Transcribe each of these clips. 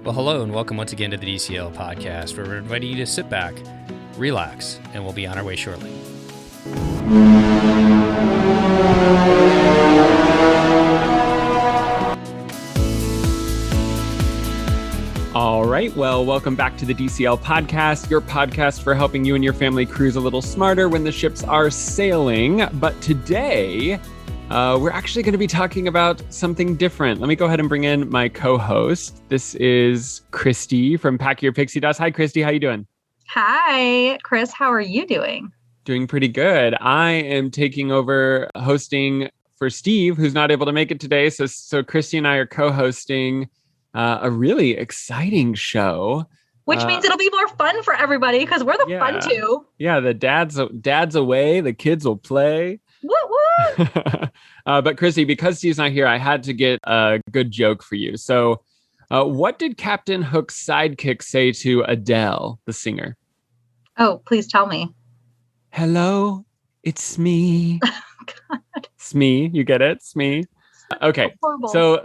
Well, hello and welcome once again to the DCL podcast, where we're inviting you to sit back, relax, and we'll be on our way shortly. All right, well, welcome back to the DCL podcast, your podcast for helping you and your family cruise a little smarter when the ships are sailing. But today, we're actually going to be talking about something different. Let me go ahead and bring in my co-host. This is Christy from Pack Your Pixie Dust. Hi, Christy. How you doing? Hi, Chris. How are you doing? Doing pretty good. I am taking over hosting for Steve, who's not able to make it today. So Christy and I are co-hosting a really exciting show. Which means it'll be more fun for everybody because we're the fun too. Yeah, the dad's away. The kids will play. Woo! But Chrissy, because Steve's not here, I had to get a good joke for you. So what did Captain Hook's sidekick say to Adele, the singer? Oh, please tell me. Hello, it's me. God. It's me. You get it? It's me. Okay. So,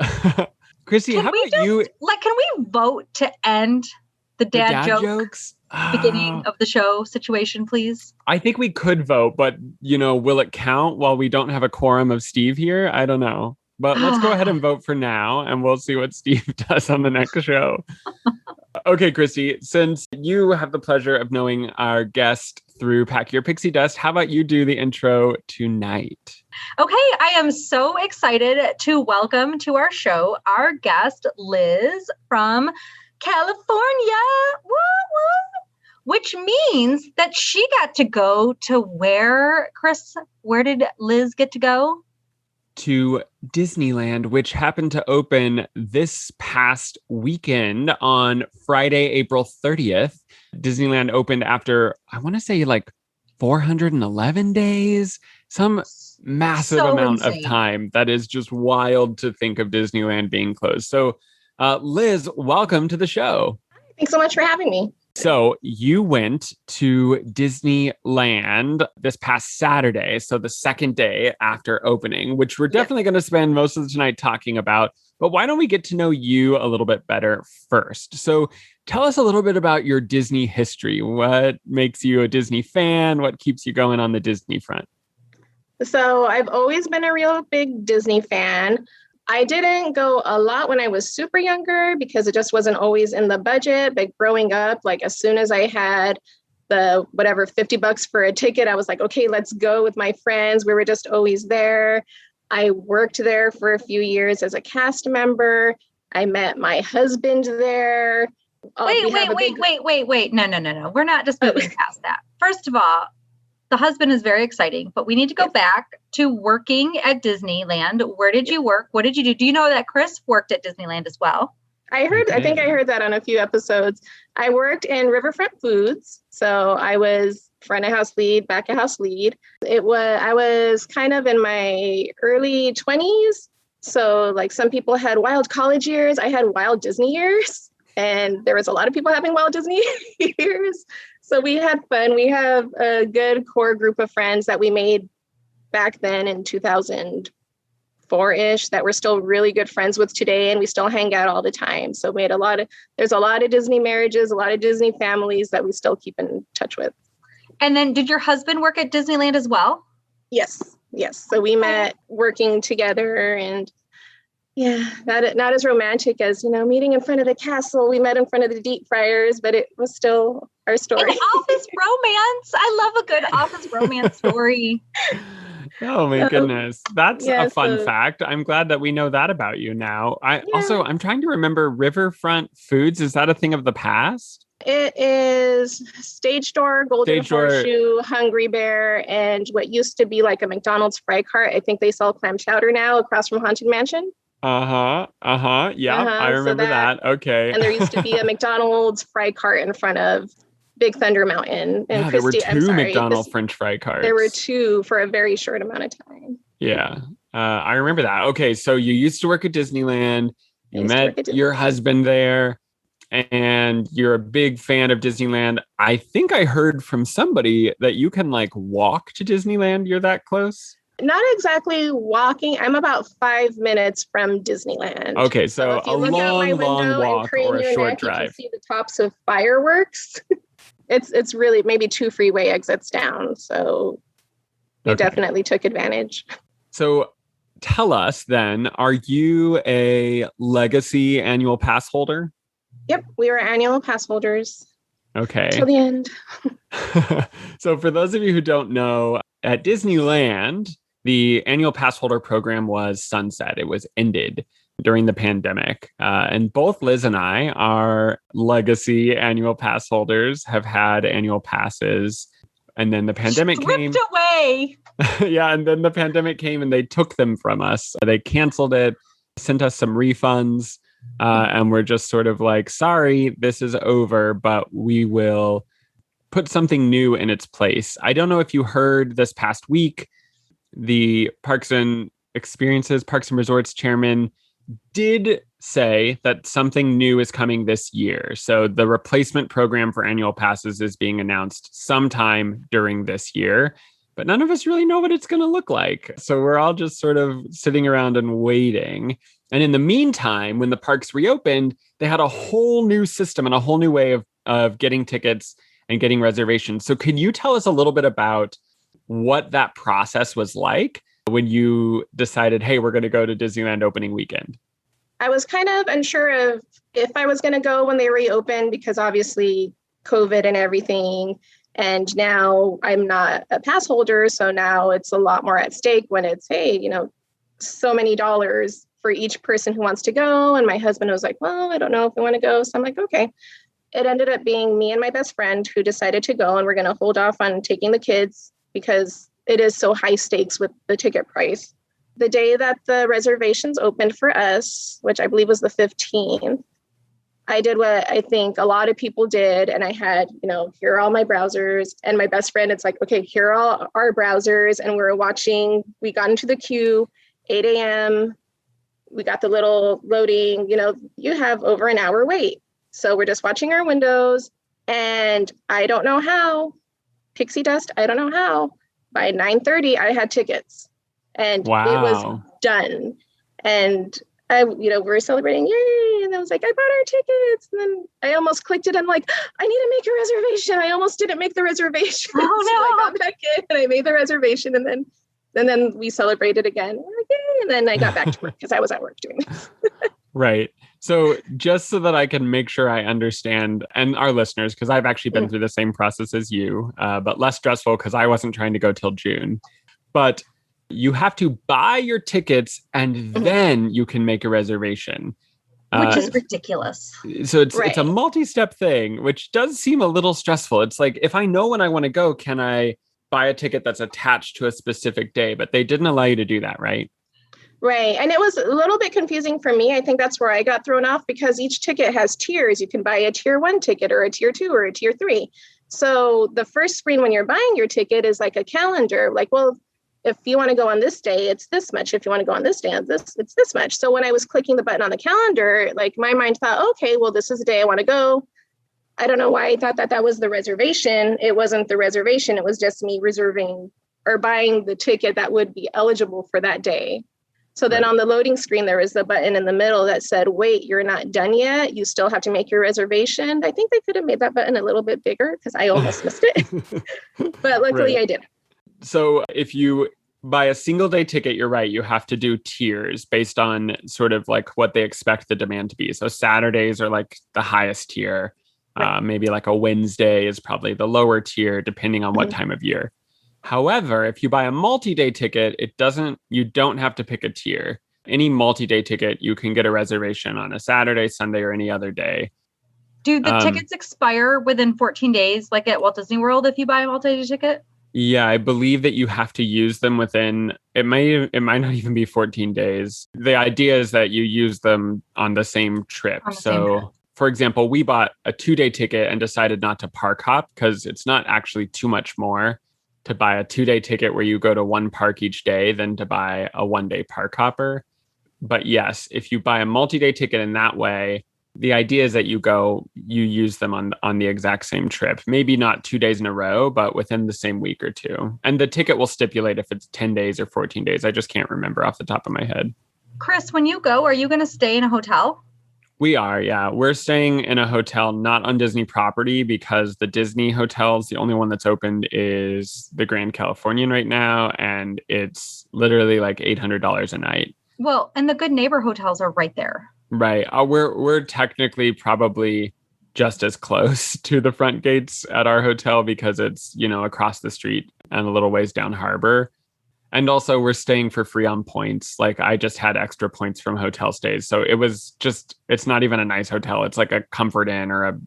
Chrissy, how about you? Can we vote to end the dad jokes? Beginning of the show situation, please? I think we could vote, but, will it count while we don't have a quorum of Steve here? I don't know. But let's go ahead and vote for now, and we'll see what Steve does on the next show. Okay, Christy, since you have the pleasure of knowing our guest through Pack Your Pixie Dust, how about you do the intro tonight? Okay, I am so excited to welcome to our show our guest, Liz from California. Woo, woo. Which means that she got to go to where, Chris? Where did Liz get to go? To Disneyland, which happened to open this past weekend on Friday, April 30th. Disneyland opened after, I want to say 411 days, some massive amount of time. That is just wild to think of Disneyland being closed. So, Liz, welcome to the show. Thanks so much for having me. So you went to Disneyland this past Saturday, so the second day after opening, which we're definitely going to spend most of the night talking about. But why don't we get to know you a little bit better first? So tell us a little bit about your Disney history. What makes you a Disney fan? What keeps you going on the Disney front? So I've always been a real big Disney fan. I didn't go a lot when I was super younger because it just wasn't always in the budget. But growing up, as soon as I had the $50 for a ticket, I was like, okay, let's go with my friends. We were just always there. I worked there for a few years as a cast member. I met my husband there. Wait. No. We're not just moving past that. First of all, the husband is very exciting, but we need to go back to working at Disneyland. Where did you work? What did you do? Do you know that Chris worked at Disneyland as well? I think I heard that on a few episodes. I worked in Riverfront Foods. So I was front of house lead, back of house lead. I was kind of in my early 20s. So some people had wild college years. I had wild Disney years. And there was a lot of people having wild Disney years. So we had fun. We have a good core group of friends that we made back then in 2004-ish that we're still really good friends with today, and we still hang out all the time. So there's a lot of Disney marriages, a lot of Disney families that we still keep in touch with. And then did your husband work at Disneyland as well? Yes. So we met working together, and not as romantic as, meeting in front of the castle. We met in front of the deep fryers, but it was still our story. An office romance. I love a good office romance story. Oh my goodness. That's a fun fact. I'm glad that we know that about you now. I'm trying to remember Riverfront Foods. Is that a thing of the past? It is Stage Door, Golden Horseshoe, Hungry Bear, and what used to be like a McDonald's fry cart. I think they sell clam chowder now across from Haunted Mansion. Yeah, I remember that. Okay. And there used to be a McDonald's fry cart in front of Big Thunder Mountain. And there were two McDonald's French fry carts. There were two for a very short amount of time. Yeah, I remember that. Okay, so you used to work at Disneyland. You met your husband there, and you're a big fan of Disneyland. I think I heard from somebody that you can walk to Disneyland. You're that close? Not exactly walking. I'm about 5 minutes from Disneyland. Okay, so if you a look out my long window and walk crane or a your short neck, you can drive. see the tops of fireworks. It's really maybe 2 freeway exits down. So we definitely took advantage. So tell us then, are you a Legacy annual pass holder? Yep, we were annual pass holders. Okay. Till the end. So for those of you who don't know, at Disneyland, the annual pass holder program was sunset. It was ended during the pandemic. And both Liz and I are Legacy annual pass holders, have had annual passes. And then the pandemic came. Away. Yeah, and then the pandemic came and they took them from us. They canceled it, sent us some refunds. And we're just sort of like, sorry, this is over, but we will put something new in its place. I don't know if you heard this past week, the Parks and Resorts chairman did say that something new is coming this year. So the replacement program for annual passes is being announced sometime during this year, but none of us really know what it's going to look like. So we're all just sort of sitting around and waiting. And in the meantime, when the parks reopened, they had a whole new system and a whole new way of getting tickets and getting reservations. So can you tell us a little bit about what that process was like when you decided, hey, we're going to go to Disneyland opening weekend? I was kind of unsure of if I was going to go when they reopened because obviously COVID and everything. And now I'm not a pass holder. So now it's a lot more at stake when it's, hey, so many dollars for each person who wants to go. And my husband was like, well, I don't know if I want to go. So I'm like, okay. It ended up being me and my best friend who decided to go, and we're going to hold off on taking the kids because it is so high stakes with the ticket price. The day that the reservations opened for us, which I believe was the 15th, I did what I think a lot of people did. And I had, here are all my browsers, and my best friend, it's like, okay, here are all our browsers. And we got into the queue, 8 a.m. We got the little loading, you have over an hour wait. So we're just watching our windows, and I don't know how, pixie dust, I don't know how, by 9:30, I had tickets. And It was done. And we were celebrating, yay. And I was like, I bought our tickets. And then I almost clicked it. I'm like, I need to make a reservation. I almost didn't make the reservation. Oh, no. So I got back in and I made the reservation. And then we celebrated again. We're like, yay. And then I got back to work because I was at work doing this. Right. So just so that I can make sure I understand, and our listeners, because I've actually been through the same process as you, but less stressful because I wasn't trying to go till June. But you have to buy your tickets and then you can make a reservation. Which is ridiculous. So it's a multi-step thing, which does seem a little stressful. It's like, if I know when I want to go, can I buy a ticket that's attached to a specific day? But they didn't allow you to do that, right? Right. And it was a little bit confusing for me. I think that's where I got thrown off because each ticket has tiers. You can buy a tier 1 ticket or a tier 2 or a tier 3. So the first screen when you're buying your ticket is like a calendar. Like, well, if you want to go on this day, it's this much. If you want to go on this day, it's this much. So when I was clicking the button on the calendar, like my mind thought, okay, well, this is the day I want to go. I don't know why I thought that was the reservation. It wasn't the reservation. It was just me reserving or buying the ticket that would be eligible for that day. So then on the loading screen, there was the button in the middle that said, wait, you're not done yet. You still have to make your reservation. I think they could have made that button a little bit bigger because I almost missed it. But luckily I did. So if you buy a single day ticket, you're right, you have to do tiers based on sort of like what they expect the demand to be. So Saturdays are like the highest tier. Right. Maybe like a Wednesday is probably the lower tier, depending on what time of year. However, if you buy a multi-day ticket, you don't have to pick a tier. Any multi-day ticket, you can get a reservation on a Saturday, Sunday, or any other day. Do the tickets expire within 14 days, like at Walt Disney World, if you buy a multi-day ticket? Yeah, I believe that you have to use them within, it might not even be 14 days. The idea is that you use them on the same trip. For example, we bought a 2-day ticket and decided not to park hop because it's not actually too much more to buy a 2-day ticket where you go to one park each day than to buy a 1-day park hopper. But yes, if you buy a multi-day ticket in that way, the idea is that you use them on the exact same trip, maybe not 2 days in a row, but within the same week or two. And the ticket will stipulate if it's 10 days or 14 days. I just can't remember off the top of my head. Chris, when you go, are you going to stay in a hotel? We are, yeah. We're staying in a hotel, not on Disney property, because the Disney hotels, the only one that's opened is the Grand Californian right now. And it's literally like $800 a night. Well, and the Good Neighbor hotels are right there. Right. We're technically probably just as close to the front gates at our hotel because it's, across the street and a little ways down harbor. And also we're staying for free on points. Like I just had extra points from hotel stays. So it's not even a nice hotel. It's like a Comfort Inn or a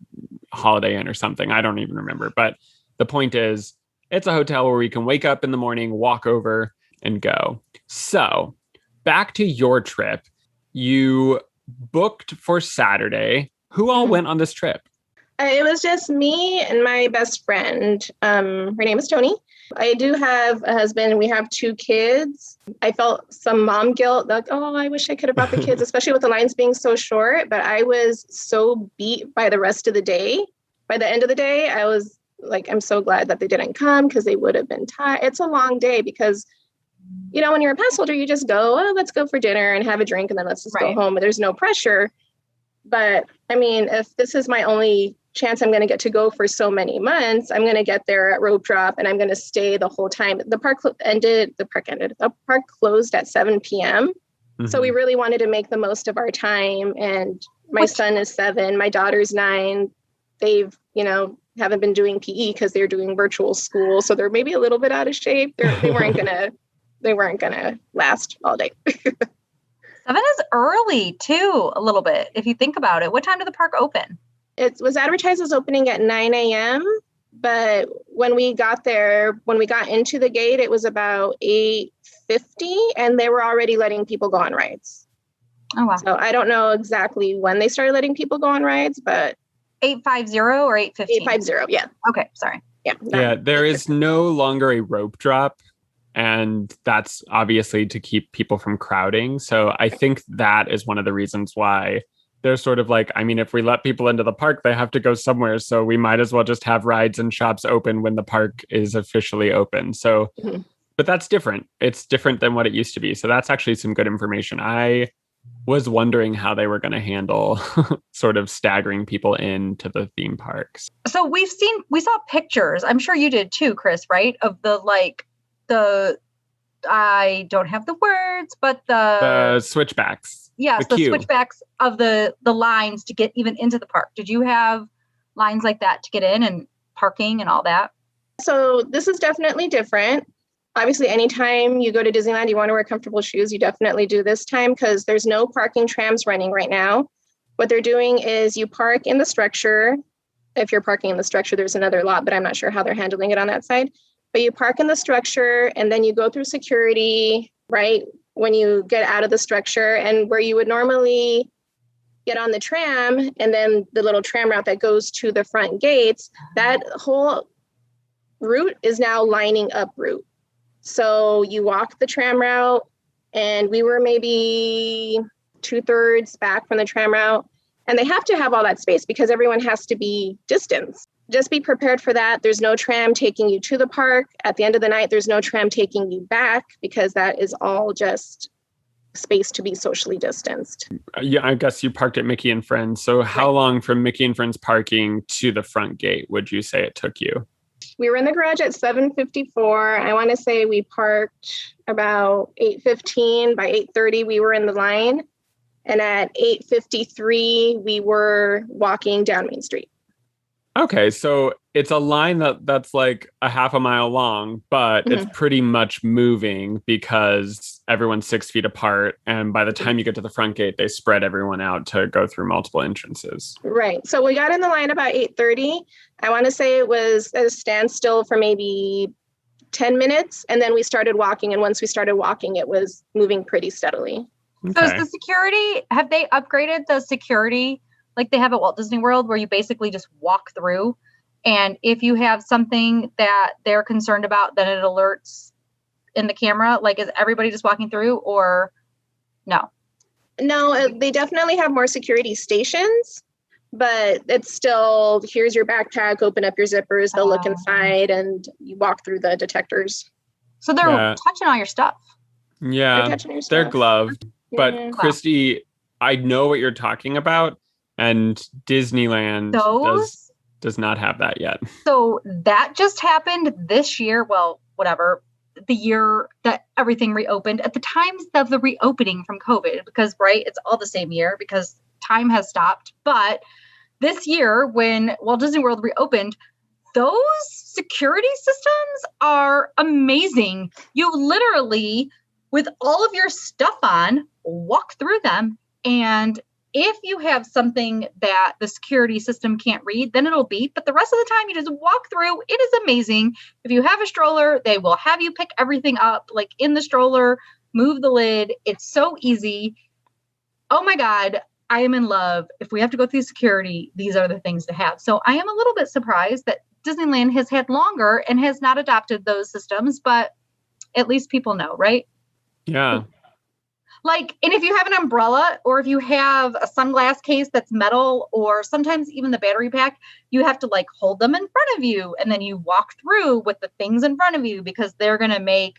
Holiday Inn or something. I don't even remember. But the point is, it's a hotel where we can wake up in the morning, walk over and go. So back to your trip. You booked for Saturday. Who all went on this trip? It was just me and my best friend. Her name is Tony. I do have a husband. We have 2 kids. I felt some mom guilt, like, oh, I wish I could have brought the kids, especially with the lines being so short. But I was so beat by the rest of the day. By the end of the day, I was like, I'm so glad that they didn't come because they would have been tired. It's a long day because, when you're a pass holder, you just go, oh, let's go for dinner and have a drink and then let's just go home. There's no pressure. But I mean, if this is my only chance I'm going to get to go for so many months, I'm going to get there at rope drop and I'm going to stay the whole time. The park closed at 7 p.m. Mm-hmm. So we really wanted to make the most of our time. And my son is 7, my daughter's 9. They've, haven't been doing PE because they're doing virtual school. So they're maybe a little bit out of shape. They weren't going to last all day. 7 is early too, a little bit. If you think about it, what time did the park open? It was advertised as opening at 9 a.m. But when we got into the gate, it was about 8:50 and they were already letting people go on rides. Oh, wow. So I don't know exactly when they started letting people go on rides, but 8:50 or 8:15? 8:50, yeah. Okay, sorry. Yeah. Yeah, there is no longer a rope drop. And that's obviously to keep people from crowding. So I think that is one of the reasons why they're sort of like, I mean, if we let people into the park, they have to go somewhere. So we might as well just have rides and shops open when the park is officially open. So, But that's different. It's different than what it used to be. So that's actually some good information. I was wondering how they were going to handle sort of staggering people into the theme parks. So we saw pictures. I'm sure you did too, Chris, right? Of I don't have the words, but the switchbacks. Yes, the switchbacks of the lines to get even into the park. Did you have lines like that to get in and parking and all that? So this is definitely different. Obviously, anytime you go to Disneyland, you want to wear comfortable shoes. You definitely do this time because there's no parking trams running right now. What they're doing is you park in the structure. If you're parking in the structure, there's another lot, but I'm not sure how they're handling it on that side. But you park in the structure and then you go through security, right? When you get out of the structure and where you would normally get on the tram and then the little tram route that goes to the front gates, that whole route is now lining up route. So you walk the tram route and we were maybe 2/3 back from the tram route. And they have to have all that space because everyone has to be distanced. Just be prepared for that. There's no tram taking you to the park. At the end of the night, there's no tram taking you back because that is all just space to be socially distanced. Yeah, I guess you parked at Mickey and Friends. So how long from Mickey and Friends parking to the front gate would you say it took you? We were in the garage at 7:54. I want to say we parked about 8:15. By 8:30, we were in the line. And at 8:53, we were walking down Main Street. Okay, so it's a line that's like a half a mile long, but it's pretty much moving because everyone's 6 feet apart. And by the time you get to the front gate, they spread everyone out to go through multiple entrances. Right. So we got in the line about 8:30. I want to say it was at a standstill for maybe 10 minutes. And then we started walking. And once we started walking, it was moving pretty steadily. Okay. So is the security, have they upgraded the security like they have at Walt Disney World where you basically just walk through? And if you have something that they're concerned about, then it alerts in the camera? Like, is everybody just walking through or no? No, they definitely have more security stations, but it's still, here's your backpack, open up your zippers, they'll look inside and you walk through the detectors. So they're touching all your stuff. Yeah, They're touching your they're stuff. gloved. But Yeah. Christy, I know what you're talking about, and Disneyland does not have that yet. So that just happened this year. Well, whatever, the year that everything reopened at the times of the reopening from COVID, because right, it's all the same year because time has stopped. But this year, when Walt Disney World reopened, those security systems are amazing. You literally, with all of your stuff on, walk through them. And if you have something that the security system can't read, then it'll beep. But the rest of the time, you just walk through. It is amazing. If you have a stroller, they will have you pick everything up, like in the stroller, move the lid. It's so easy. Oh my God, I am in love. If we have to go through security, these are the things to have. So I am a little bit surprised that Disneyland has had longer and has not adopted those systems, but at least people know, right? Yeah. Like, and if you have an umbrella or if you have a sunglass case that's metal or sometimes even the battery pack, you have to like hold them in front of you and then you walk through with the things in front of you because they're going to make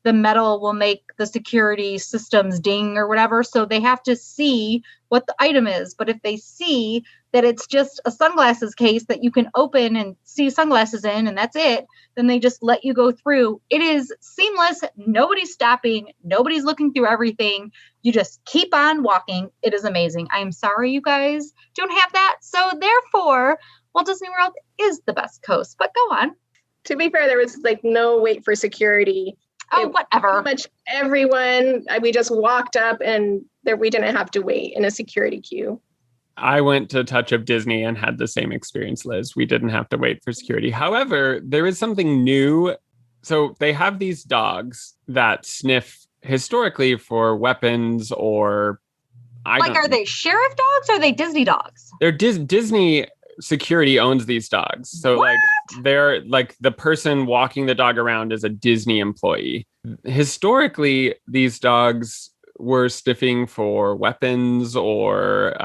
the metal will make the security systems ding or whatever. So they have to see what the item is. But if they see that it's just a sunglasses case that you can open and see sunglasses in and that's it, then they just let you go through. It is seamless. Nobody's stopping. Nobody's looking through everything. You just keep on walking. It is amazing. I'm sorry you guys don't have that. So therefore, Walt Disney World is the best coast. But go on. To be fair, there was like no wait for security. Oh, whatever. Pretty much everyone, we just walked up and we didn't have to wait in a security queue. I went to Touch of Disney and had the same experience, Liz. We didn't have to wait for security. However, there is something new. So they have these dogs that sniff historically for weapons or... Are they sheriff dogs or are they Disney dogs? They're Disney security owns these dogs. So What? they're like the person walking the dog around is a Disney employee. Historically, these dogs were sniffing for weapons or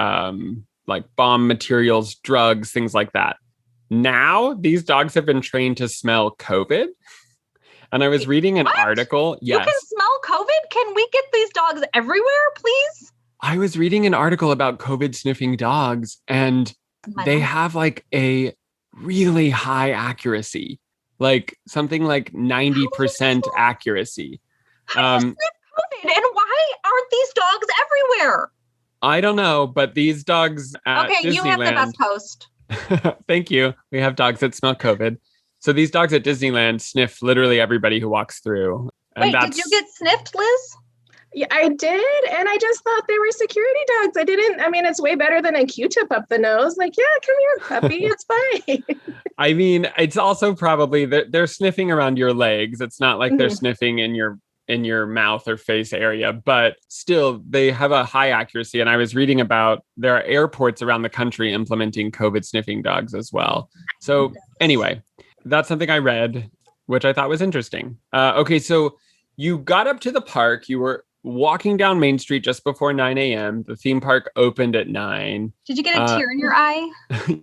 like bomb materials, drugs, things like that. Now, these dogs have been trained to smell COVID. And I was reading an article. Yes. You can smell COVID? Can we get these dogs everywhere, please? I was reading an article about COVID sniffing dogs, and they have like a really high accuracy, like something like 90% accuracy. How do you sniff COVID? And why aren't these dogs everywhere? I don't know, but these dogs at Disneyland... you have the best host. Thank you. We have dogs that smell COVID. So these dogs at Disneyland sniff literally everybody who walks through. And Wait, did you get sniffed, Liz? Yeah, I did. And I just thought they were security dogs. It's way better than a Q-tip up the nose. Like, yeah, come here, puppy. It's fine. I mean, it's also probably they're sniffing around your legs. It's not like they're sniffing in your mouth or face area, but still they have a high accuracy. And I was reading about there are airports around the country implementing COVID sniffing dogs as well. So anyway, that's something I read, which I thought was interesting. Okay, so you got up to the park. You were walking down Main Street just before 9 a.m. The theme park opened at 9. Did you get a tear in your eye?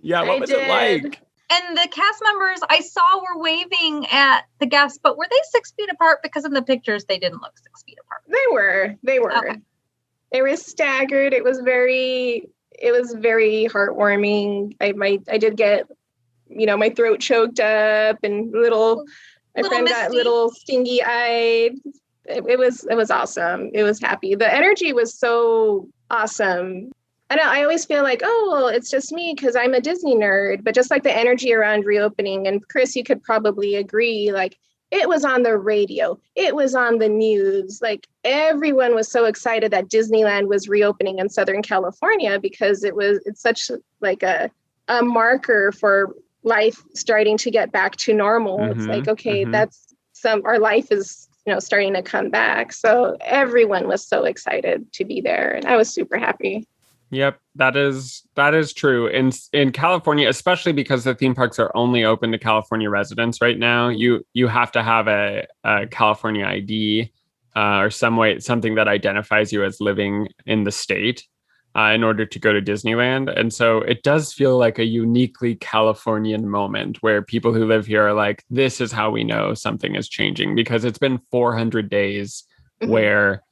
Yeah, what was it like? And the cast members I saw were waving at the guests, but were they 6 feet apart? Because in the pictures, they didn't look 6 feet apart. They were. Okay. They were staggered. It was very heartwarming. I did get, my throat choked up and my friend got little stingy eyed. It was awesome. It was happy. The energy was so awesome. I always feel like, oh, well, it's just me because I'm a Disney nerd. But just like the energy around reopening, and Chris, you could probably agree, like it was on the radio. It was on the news. Like everyone was so excited that Disneyland was reopening in Southern California because it's such like a marker for life starting to get back to normal. It's like, okay, our life is starting to come back. So everyone was so excited to be there. And I was super happy. Yep, that is true. In California, especially because the theme parks are only open to California residents right now, you have to have a California ID. or something that identifies you as living in the state in order to go to Disneyland. And so it does feel like a uniquely Californian moment where people who live here are like, this is how we know something is changing, because it's been 400 days where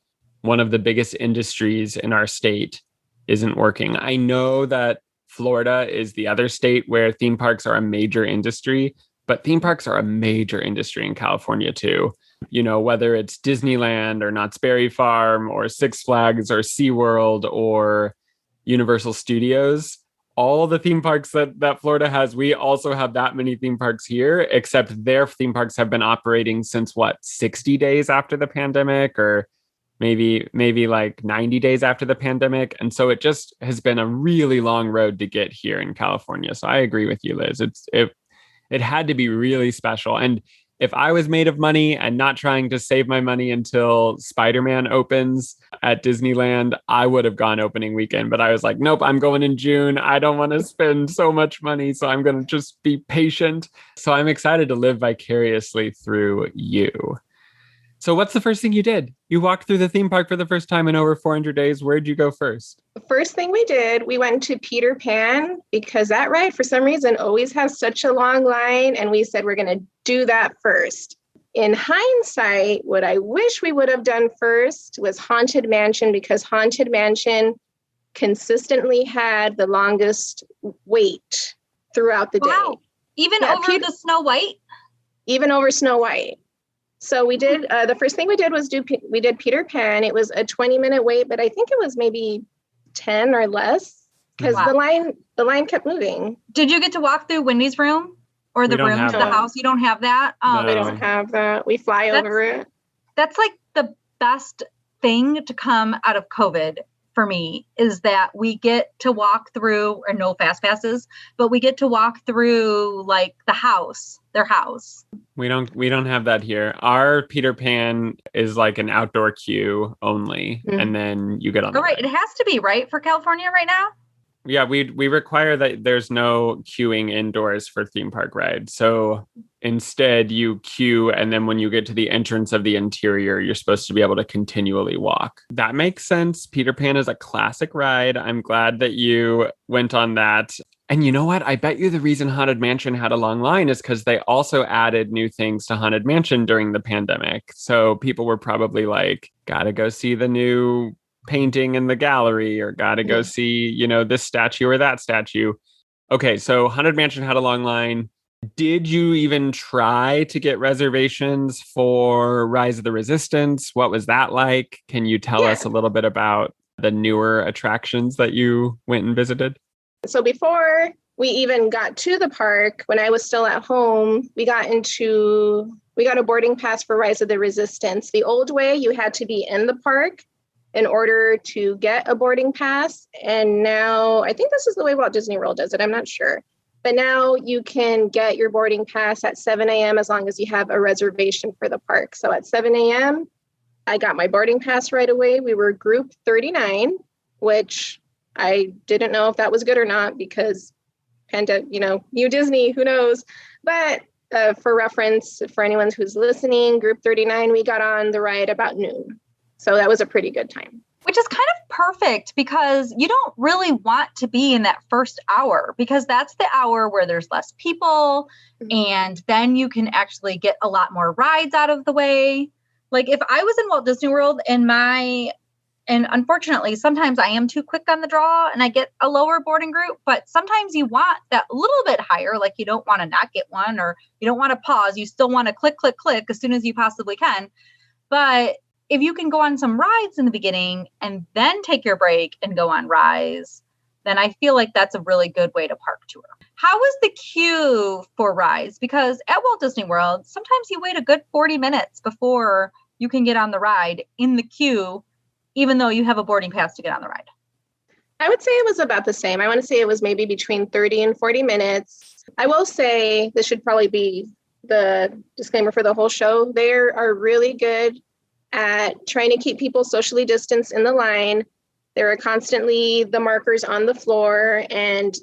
one of the biggest industries in our state isn't working. I know that Florida is the other state where theme parks are a major industry, but theme parks are a major industry in California too. You know, whether it's Disneyland or Knott's Berry Farm or Six Flags or SeaWorld or Universal Studios, all the theme parks that Florida has, we also have that many theme parks here, except their theme parks have been operating since 60 days after the pandemic, or maybe like 90 days after the pandemic. And so it just has been a really long road to get here in California. So I agree with you, Liz. It had to be really special. And if I was made of money and not trying to save my money until Spider-Man opens at Disneyland, I would have gone opening weekend. But I was like, nope, I'm going in June. I don't want to spend so much money. So I'm going to just be patient. So I'm excited to live vicariously through you. So what's the first thing you did? You walked through the theme park for the first time in over 400 days. Where'd you go first? The first thing we did, we went to Peter Pan, because that ride, for some reason, always has such a long line. And we said, we're going to do that first. In hindsight, what I wish we would have done first was Haunted Mansion, because Haunted Mansion consistently had the longest wait throughout the day. Even over the Snow White? Even over Snow White. So we did, the first thing we did was we did Peter Pan. It was a 20-minute wait, but I think it was maybe 10 or less, because the line kept moving. Did you get to walk through Wendy's room or the room to the house? You don't have that? We don't have that. We fly over it. That's like the best thing to come out of COVID for me, is that we get to walk through, or no fast passes, but we get to walk through like their house. We don't have that here. Our Peter Pan is like an outdoor queue only, and then you get on. Right, it has to be right for California right now. Yeah, we require that there's no queuing indoors for theme park rides. So instead, you queue, and then when you get to the entrance of the interior, you're supposed to be able to continually walk. That makes sense. Peter Pan is a classic ride. I'm glad that you went on that. And you know what? I bet you the reason Haunted Mansion had a long line is because they also added new things to Haunted Mansion during the pandemic. So people were probably like, gotta go see the new painting in the gallery, or gotta go see, this statue or that statue. Okay, so Haunted Mansion had a long line. Did you even try to get reservations for Rise of the Resistance? What was that like? Can you tell us a little bit about the newer attractions that you went and visited? So before we even got to the park, when I was still at home, we got a boarding pass for Rise of the Resistance. The old way, you had to be in the park in order to get a boarding pass. And now, I think this is the way Walt Disney World does it. I'm not sure. But now you can get your boarding pass at 7 a.m. as long as you have a reservation for the park. So at 7 a.m., I got my boarding pass right away. We were group 39, which I didn't know if that was good or not, because New Disney, who knows? But for reference, for anyone who's listening, group 39, we got on the ride about noon. So that was a pretty good time. Which is kind of perfect, because you don't really want to be in that first hour, because that's the hour where there's less people, and then you can actually get a lot more rides out of the way. Like if I was in Walt Disney World and unfortunately, sometimes I am too quick on the draw and I get a lower boarding group, but sometimes you want that little bit higher, like you don't want to not get one, or you don't want to pause. You still want to click, click, click as soon as you possibly can. But if you can go on some rides in the beginning and then take your break and go on Rise, then I feel like that's a really good way to park tour. How was the queue for Rise? Because at Walt Disney World, sometimes you wait a good 40 minutes before you can get on the ride in the queue, even though you have a boarding pass to get on the ride. I would say it was about the same. I want to say it was maybe between 30 and 40 minutes. I will say, this should probably be the disclaimer for the whole show. They are really good at trying to keep people socially distanced in the line. There are constantly the markers on the floor, and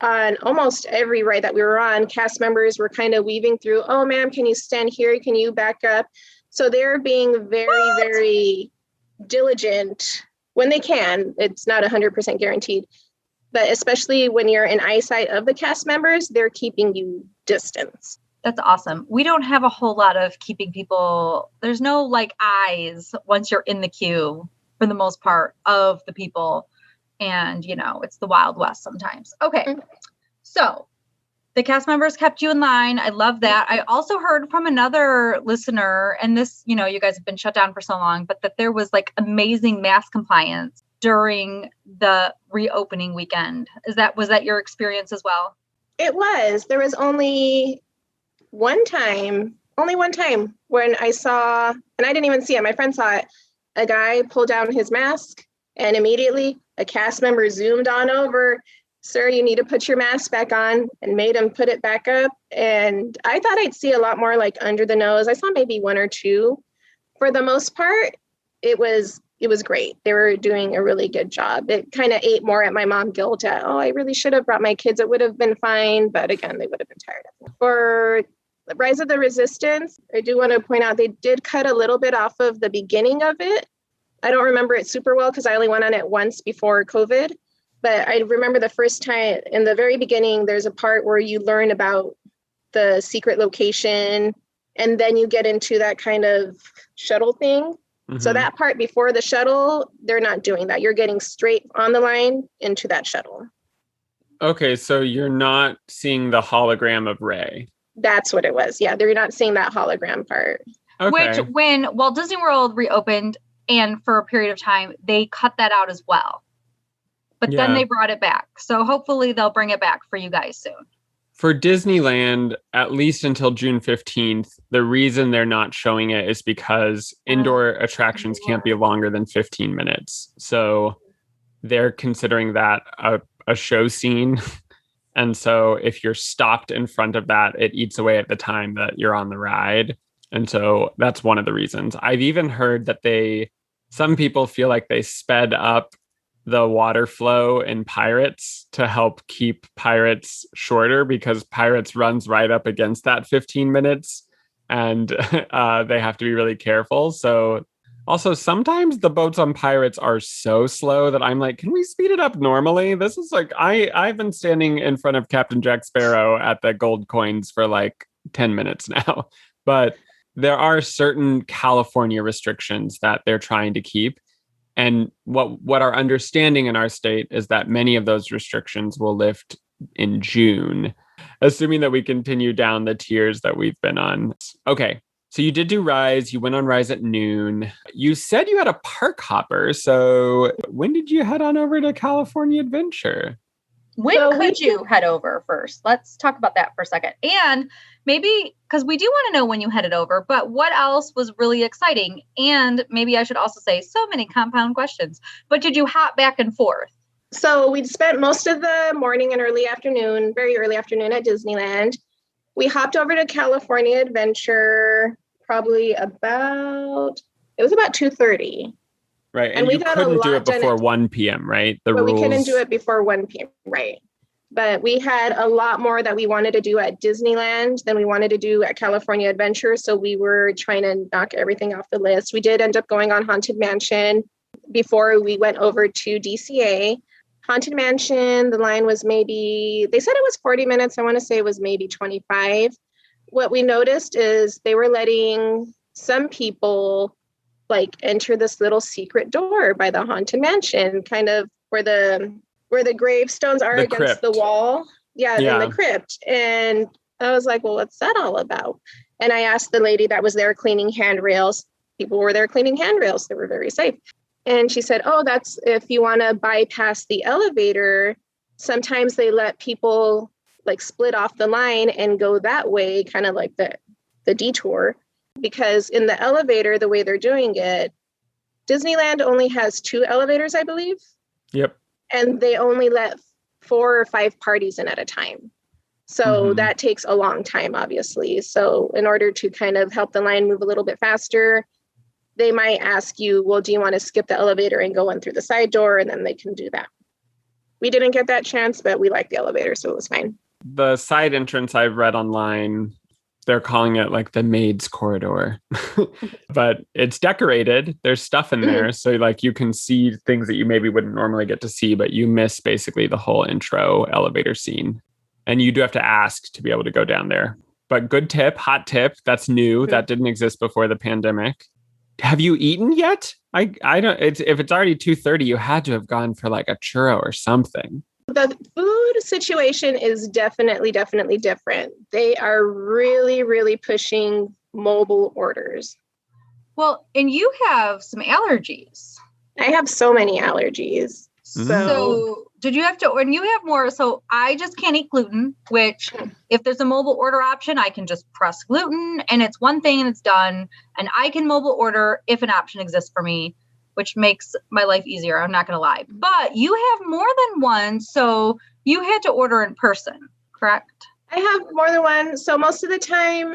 on almost every ride that we were on, cast members were kind of weaving through, oh, ma'am, can you stand here? Can you back up? So they're being very, very diligent when they can. It's not 100% guaranteed. But especially when you're in eyesight of the cast members, they're keeping you distance. That's awesome. We don't have a whole lot of keeping people. There's no like eyes once you're in the queue for the most part of the people. And, you know, it's the Wild West sometimes. Okay. So the cast members kept you in line. I love that. I also heard from another listener, and this, you know, you guys have been shut down for so long, but that there was like amazing mask compliance during the reopening weekend. Was that your experience as well? It was. There was only one time when I saw, and I didn't even see it, my friend saw it, a guy pulled down his mask and immediately a cast member zoomed on over, "Sir, you need to put your mask back on," and made him put it back up. And I thought I'd see a lot more like under the nose. I saw maybe one or two. For the most part, it was great. They were doing a really good job. It kind of ate more at my mom guilt at, I really should have brought my kids. It would have been fine. But again, they would have been tired of it. For Rise of the Resistance, I do want to point out they did cut a little bit off of the beginning of it. I don't remember it super well because I only went on it once before COVID. But I remember the first time in the very beginning, there's a part where you learn about the secret location and then you get into that kind of shuttle thing. Mm-hmm. So that part before the shuttle, they're not doing that. You're getting straight on the line into that shuttle. Okay, so you're not seeing the hologram of Rey. That's what it was. Yeah, they're not seeing that hologram part. Okay. Which when Walt Disney World reopened and for a period of time, they cut that out as well. But then they brought it back. So hopefully they'll bring it back for you guys soon. For Disneyland, at least until June 15th, the reason they're not showing it is because indoor attractions can't be longer than 15 minutes. So they're considering that a show scene. And so if you're stopped in front of that, it eats away at the time that you're on the ride. And so that's one of the reasons. I've even heard that some people feel like they sped up the water flow in Pirates to help keep Pirates shorter because Pirates runs right up against that 15 minutes and they have to be really careful. So also sometimes the boats on Pirates are so slow that I'm like, can we speed it up normally? This is like, I've been standing in front of Captain Jack Sparrow at the gold coins for like 10 minutes now, but there are certain California restrictions that they're trying to keep. And what our understanding in our state is that many of those restrictions will lift in June, assuming that we continue down the tiers that we've been on. Okay, so you did do Rise. You went on Rise at noon. You said you had a park hopper. So when did you head on over to California Adventure? When could you head over first? Let's talk about that for a second. And maybe, because we do want to know when you headed over, but what else was really exciting? And maybe I should also say so many compound questions, but did you hop back and forth? So we spent most of the morning and very early afternoon at Disneyland. We hopped over to California Adventure probably about 2:30. Right. And you couldn't do it before 1 p.m., right? We couldn't do it before 1 p.m., right? But we had a lot more that we wanted to do at Disneyland than we wanted to do at California Adventure. So we were trying to knock everything off the list. We did end up going on Haunted Mansion before we went over to DCA. Haunted Mansion, the line was they said it was 40 minutes. I want to say it was maybe 25. What we noticed is they were letting some people like enter this little secret door by the Haunted Mansion, kind of where the gravestones are against the wall. Yeah, in the crypt. And I was like, well, what's that all about? And I asked the lady that was there cleaning handrails. People were there cleaning handrails. They were very safe. And she said, that's if you want to bypass the elevator. Sometimes they let people like split off the line and go that way, kind of like the detour. Because in the elevator, the way they're doing it, Disneyland only has 2 elevators, I believe. Yep. And they only let 4 or 5 parties in at a time. So that takes a long time, obviously. So in order to kind of help the line move a little bit faster, they might ask you, well, do you want to skip the elevator and go in through the side door? And then they can do that. We didn't get that chance, but we liked the elevator, so it was fine. The side entrance I've read online They're calling it like the maid's corridor, but it's decorated. There's stuff in there. So like you can see things that you maybe wouldn't normally get to see, but you miss basically the whole intro elevator scene. And you do have to ask to be able to go down there. But good tip, hot tip. That's new. That didn't exist before the pandemic. Have you eaten yet? I don't. If it's already 2:30, you had to have gone for like a churro or something. The food situation is definitely different. They are really, really pushing mobile orders. Well, and you have some allergies. I have so many allergies. So did you have to, and you have more, so I just can't eat gluten, which if there's a mobile order option, I can just press gluten and it's one thing and it's done. And I can mobile order if an option exists for me, which makes my life easier. I'm not going to lie, but you have more than one. So you had to order in person, correct? I have more than one. So most of the time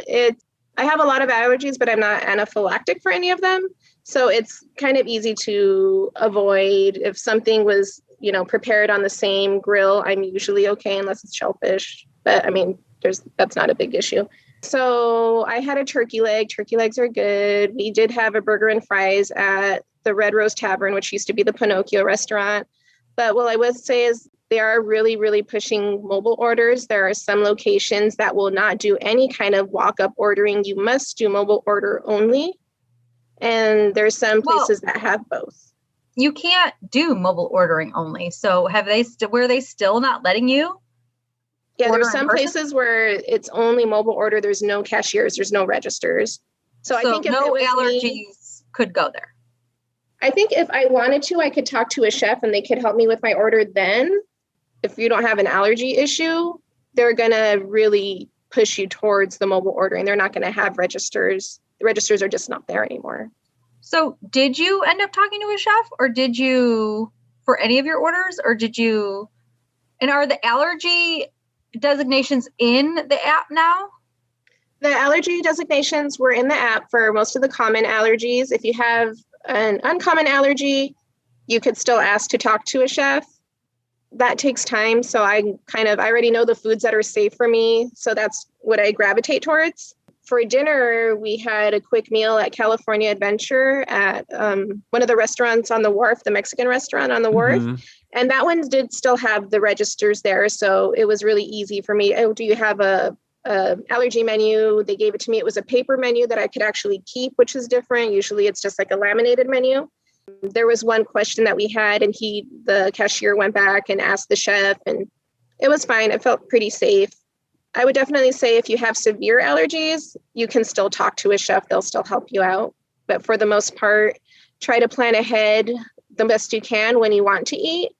I have a lot of allergies, but I'm not anaphylactic for any of them. So it's kind of easy to avoid. If something was, prepared on the same grill, I'm usually okay unless it's shellfish. But I mean, that's not a big issue. So I had a turkey leg. Turkey legs are good. We did have a burger and fries at the Red Rose Tavern, which used to be the Pinocchio restaurant. But what I would say is they are really, really pushing mobile orders. There are some locations that will not do any kind of walk-up ordering. You must do mobile order only. And there's some places that have both. You can't do mobile ordering only. So were they still not letting you? Yeah, there's some places where it's only mobile order. There's no cashiers. There's no registers. So I think if no it was allergies could go there. I think if I wanted to, I could talk to a chef and they could help me with my order then. If you don't have an allergy issue, they're going to really push you towards the mobile ordering. They're not going to have registers. The registers are just not there anymore. So did you end up talking to a chef or did you for any of your orders or and are the allergy designations in the app now? The allergy designations were in the app for most of the common allergies. If you have an uncommon allergy, you could still ask to talk to a chef. That takes time. So I already know the foods that are safe for me. So that's what I gravitate towards. For dinner, we had a quick meal at California Adventure at one of the restaurants on the wharf, the Mexican restaurant on the wharf. And that one did still have the registers there. So it was really easy for me. Oh, do you have a allergy menu? They gave it to me. It was a paper menu that I could actually keep, which is different. Usually it's just like a laminated menu. There was one question that we had and the cashier went back and asked the chef and it was fine. It felt pretty safe. I would definitely say if you have severe allergies, you can still talk to a chef. They'll still help you out. But for the most part, try to plan ahead the best you can when you want to eat.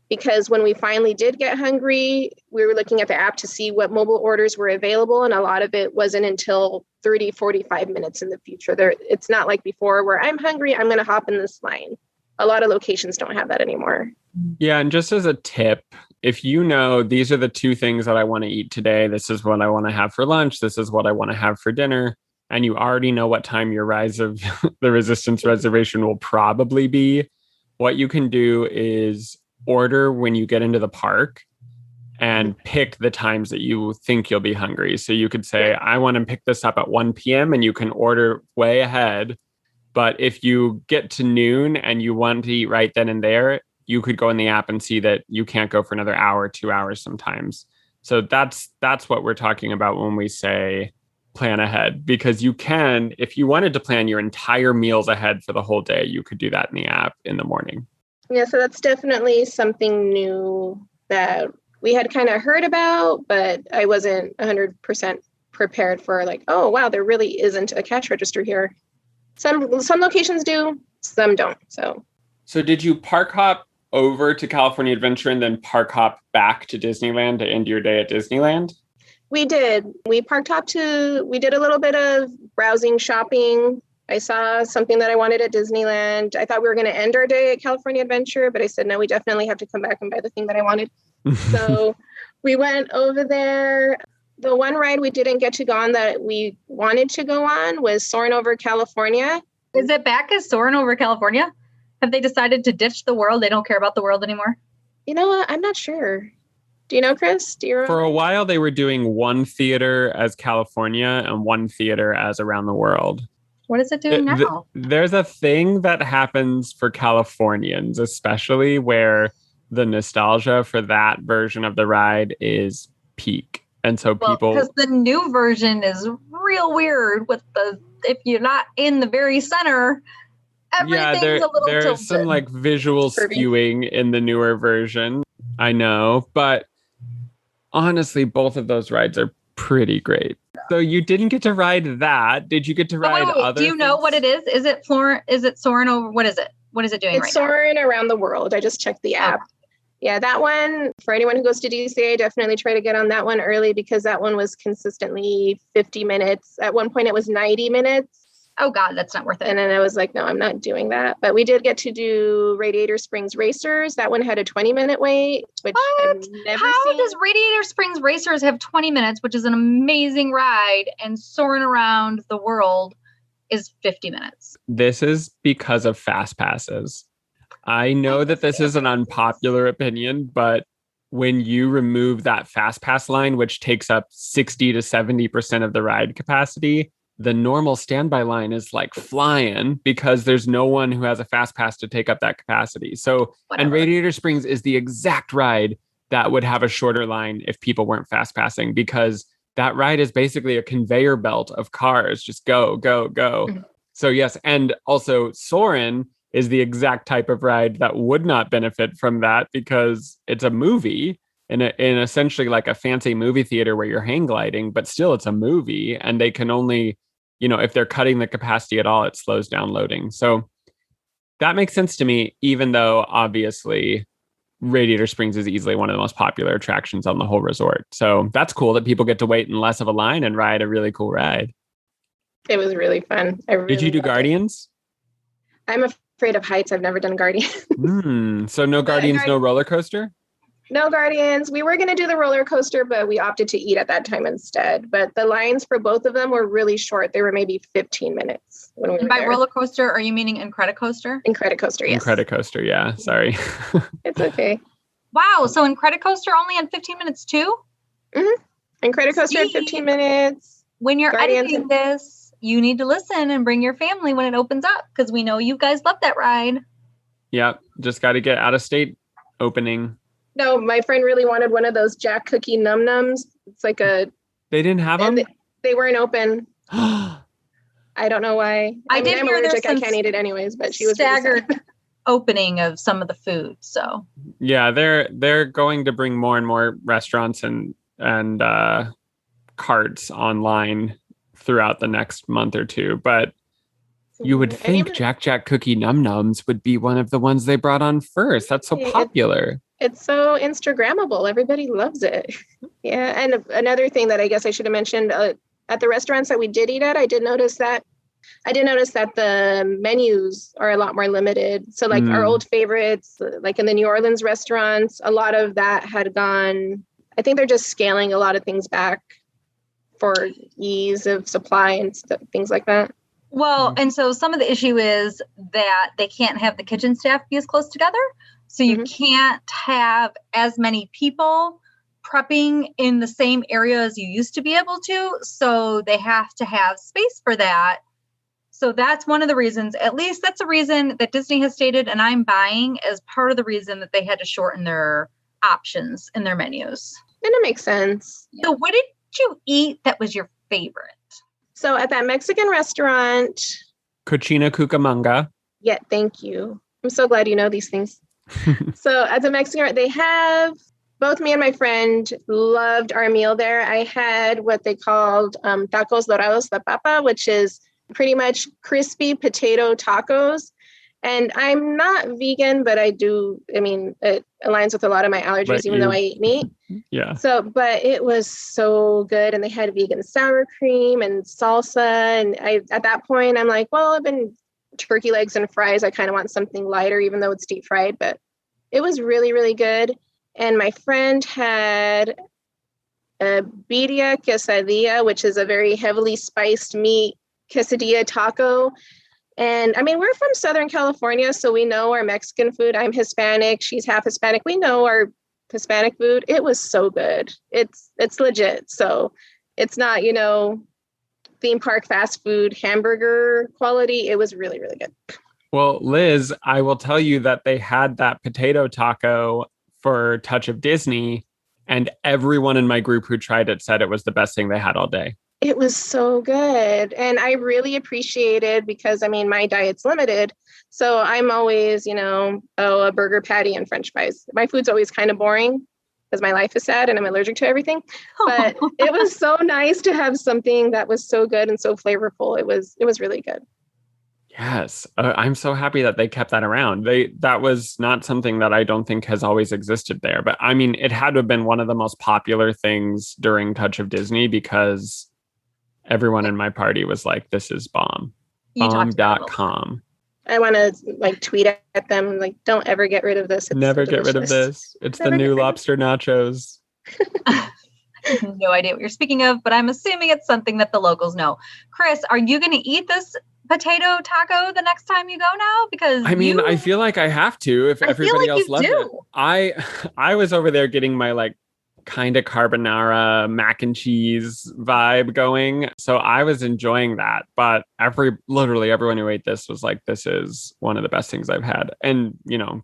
Because when we finally did get hungry, we were looking at the app to see what mobile orders were available. And a lot of it wasn't until 30, 45 minutes in the future. It's not like before where I'm hungry, I'm going to hop in this line. A lot of locations don't have that anymore. Yeah. And just as a tip, if you know these are the two things that I want to eat today, this is what I want to have for lunch, this is what I want to have for dinner, and you already know what time your Rise of the Resistance reservation will probably be, what you can do is order when you get into the park and pick the times that you think you'll be hungry. So you could say, I want to pick this up at 1 p.m. and you can order way ahead. But if you get to noon and you want to eat right then and there, you could go in the app and see that you can't go for another hour, 2 hours sometimes. So that's what we're talking about when we say plan ahead, because you can, if you wanted to plan your entire meals ahead for the whole day, you could do that in the app in the morning. Yeah, so that's definitely something new that we had kind of heard about, but I wasn't 100% prepared for like, oh, wow, there really isn't a cash register here. Some locations do, some don't. So did you park hop over to California Adventure and then park hop back to Disneyland to end your day at Disneyland? We did. We parked hop we did a little bit of browsing, shopping. I saw something that I wanted at Disneyland. I thought we were going to end our day at California Adventure, but I said, no, we definitely have to come back and buy the thing that I wanted. So we went over there. The one ride we didn't get to go on that we wanted to go on was Soarin' Over California. Is it back as Soarin' Over California? Have they decided to ditch the world? They don't care about the world anymore? You know what? I'm not sure. Do you know, Chris? Do you remember? For a while, they were doing one theater as California and one theater as around the world. What is it doing now? There's a thing that happens for Californians, especially where the nostalgia for that version of the ride is peak. And so people... Because the new version is real weird with if you're not in the very center, everything's a little there's tilted. some like visual skewing in the newer version. I know, but honestly, both of those rides are pretty great. So you didn't get to ride that. Did you get to ride other Do you know things? what it is? Is it Soarin' over? What is it? What is it doing It's Soarin' around the world. I just checked the app. Yeah, that one, for anyone who goes to DCA, definitely try to get on that one early because that one was consistently 50 minutes. At one point, it was 90 minutes. Oh, God, that's not worth it. And then I was like, no, I'm not doing that. But we did get to do Radiator Springs Racers. That one had a 20-minute wait, which I've never seen. Does Radiator Springs Racers have 20 minutes, which is an amazing ride, and Soarin' Around the World is 50 minutes? This is because of fast passes. I know that this is an unpopular opinion, but when you remove that fast pass line, which takes up 60 to 70% of the ride capacity, the normal standby line is like flying because there's no one who has a fast pass to take up that capacity. So, and Radiator Springs is the exact ride that would have a shorter line if people weren't fast passing, because that ride is basically a conveyor belt of cars. Just go, go, go. Mm-hmm. So yes. And also Soarin' is the exact type of ride that would not benefit from that because it's a movie in essentially like a fancy movie theater where you're hang gliding, but still it's a movie and they can only, if they're cutting the capacity at all, it slows down loading. So that makes sense to me, even though obviously Radiator Springs is easily one of the most popular attractions on the whole resort. So that's cool that people get to wait in less of a line and ride a really cool ride. It was really fun. Did you do Guardians? I'm afraid of heights. I've never done Guardians. So no Guardians, no roller coaster? No Guardians. We were going to do the roller coaster, but we opted to eat at that time instead. But the lines for both of them were really short. They were maybe 15 minutes when we were by there. Roller coaster, are you meaning Incredicoaster? Incredicoaster, yes. Incredicoaster, yeah. Sorry. It's okay. Wow. So Incredicoaster only had 15 minutes too? Mm-hmm. Incredicoaster had 15 minutes. When you're editing this, you need to listen and bring your family when it opens up because we know you guys love that ride. Yeah. Just got to get out of state opening. No, my friend really wanted one of those Jack Cookie Num Nums. It's like They didn't have them? They weren't open. I don't know why. I'm allergic. I can't eat it anyways, but she was staggered really opening of some of the food. So yeah, they're going to bring more and more restaurants and carts online throughout the next month or two. But you would think Jack Cookie Num Nums would be one of the ones they brought on first. That's so popular. It's so Instagrammable. Everybody loves it. Yeah. And another thing that I guess I should have mentioned at the restaurants that we did eat at, I did notice that the menus are a lot more limited. So like our old favorites, like in the New Orleans restaurants, a lot of that had gone. I think they're just scaling a lot of things back for ease of supply and things like that. Well, and so some of the issue is that they can't have the kitchen staff be as close together. So you can't have as many people prepping in the same area as you used to be able to. So they have to have space for that. So that's one of the reasons, at least that's a reason that Disney has stated, and I'm buying as part of the reason that they had to shorten their options in their menus. And it makes sense. So what did you eat that was your favorite? So at that Mexican restaurant. Cochina Cucamonga. Yeah, thank you. I'm so glad you know these things. So at the Mexican, they have, both me and my friend loved our meal there. I had what they called tacos dorados de papa, which is pretty much crispy potato tacos. And I'm not vegan, but it aligns with a lot of my allergies, even though I eat meat. Yeah. So, but it was so good. And they had vegan sour cream and salsa. And at that point, I'm like, well, I've been turkey legs and fries. I kind of want something lighter, even though it's deep fried, but it was really, really good. And my friend had a birria quesadilla, which is a very heavily spiced meat quesadilla taco. And I mean, we're from Southern California, so we know our Mexican food. I'm Hispanic. She's half Hispanic. We know our Hispanic food. It was so good. It's legit. So it's not, theme park fast food hamburger quality. It was really, really good. Well, Liz, I will tell you that they had that potato taco for Touch of Disney, and everyone in my group who tried it said it was the best thing they had all day. It was so good. And I really appreciated because, my diet's limited. So I'm always, a burger patty and French fries. My food's always kind of boring because my life is sad and I'm allergic to everything. But it was so nice to have something that was so good and so flavorful. It was really good. Yes. I'm so happy that they kept that around. That was not something that I don't think has always existed there. But it had to have been one of the most popular things during Touch of Disney because everyone in my party was like, this is bomb. Bomb.com. I want to tweet at them, don't ever get rid of this. It's never so get rid of this. It's the new lobster nachos. I have no idea what you're speaking of, but I'm assuming it's something that the locals know. Chris, are you going to eat this potato taco the next time you go now? Because I feel like I have to if everybody else loves it. I was over there getting my kind of carbonara mac and cheese vibe going. So I was enjoying that. But literally everyone who ate this was like, this is one of the best things I've had. And,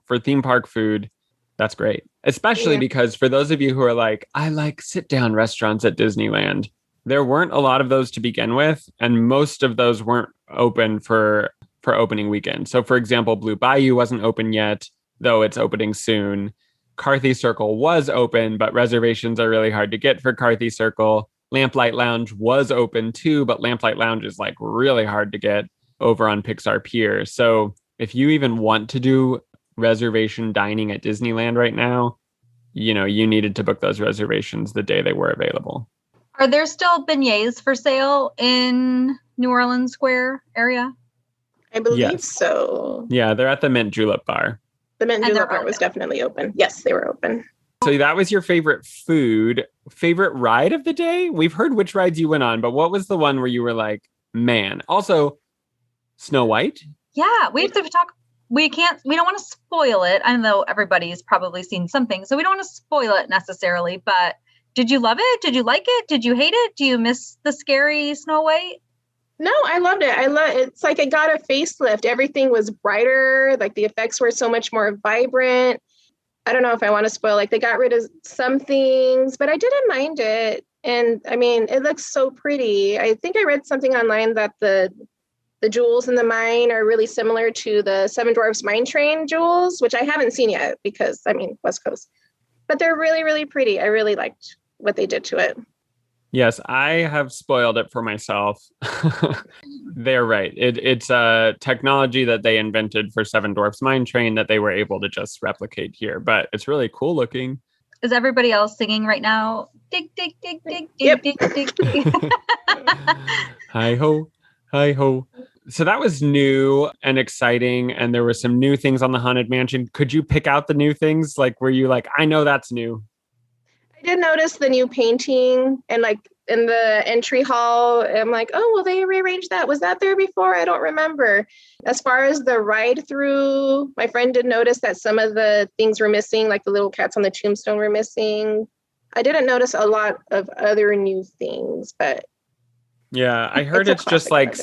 for theme park food, that's great. Especially because for those of you who are like, I like sit down restaurants at Disneyland, there weren't a lot of those to begin with. And most of those weren't open for opening weekend. So for example, Blue Bayou wasn't open yet, though it's opening soon. Carthy Circle was open, but reservations are really hard to get for Carthy Circle. Lamplight Lounge was open too, but Lamplight Lounge is really hard to get over on Pixar Pier. So if you even want to do reservation dining at Disneyland right now, you needed to book those reservations the day they were available. Are there still beignets for sale in New Orleans Square area? I believe so. Yeah, they're at the Mint Julep Bar. The Mint Julep Bar was definitely open. Yes, they were open. So that was your favorite food. Favorite ride of the day? We've heard which rides you went on, but what was the one where you were like, man? Also, Snow White? Yeah, we have to talk. We don't want to spoil it. I know everybody's probably seen something, so we don't want to spoil it necessarily, but did you love it? Did you like it? Did you hate it? Do you miss the scary Snow White? No, I loved it. It's like it got a facelift. Everything was brighter. The effects were so much more vibrant. I don't know if I want to spoil, they got rid of some things, but I didn't mind it. And it looks so pretty. I think I read something online that the jewels in the mine are really similar to the Seven Dwarfs Mine Train jewels, which I haven't seen yet because West Coast, but they're really, really pretty. I really liked what they did to it. Yes, I have spoiled it for myself. They're right. It's a technology that they invented for Seven Dwarfs Mine Train that they were able to just replicate here, but it's really cool looking. Is everybody else singing right now? Dig, dig, dig, dig, Yep. dig, dig, dig. Hi ho, hi ho. So that was new and exciting, and there were some new things on the Haunted Mansion. Could you pick out the new things? Were you like, I know that's new? I did notice the new painting and in the entry hall, I'm like, oh, well, they rearranged that. Was that there before? I don't remember. As far as the ride through, my friend did notice that some of the things were missing, like the little cats on the tombstone were missing. I didn't notice a lot of other new things, but yeah, I heard it's just like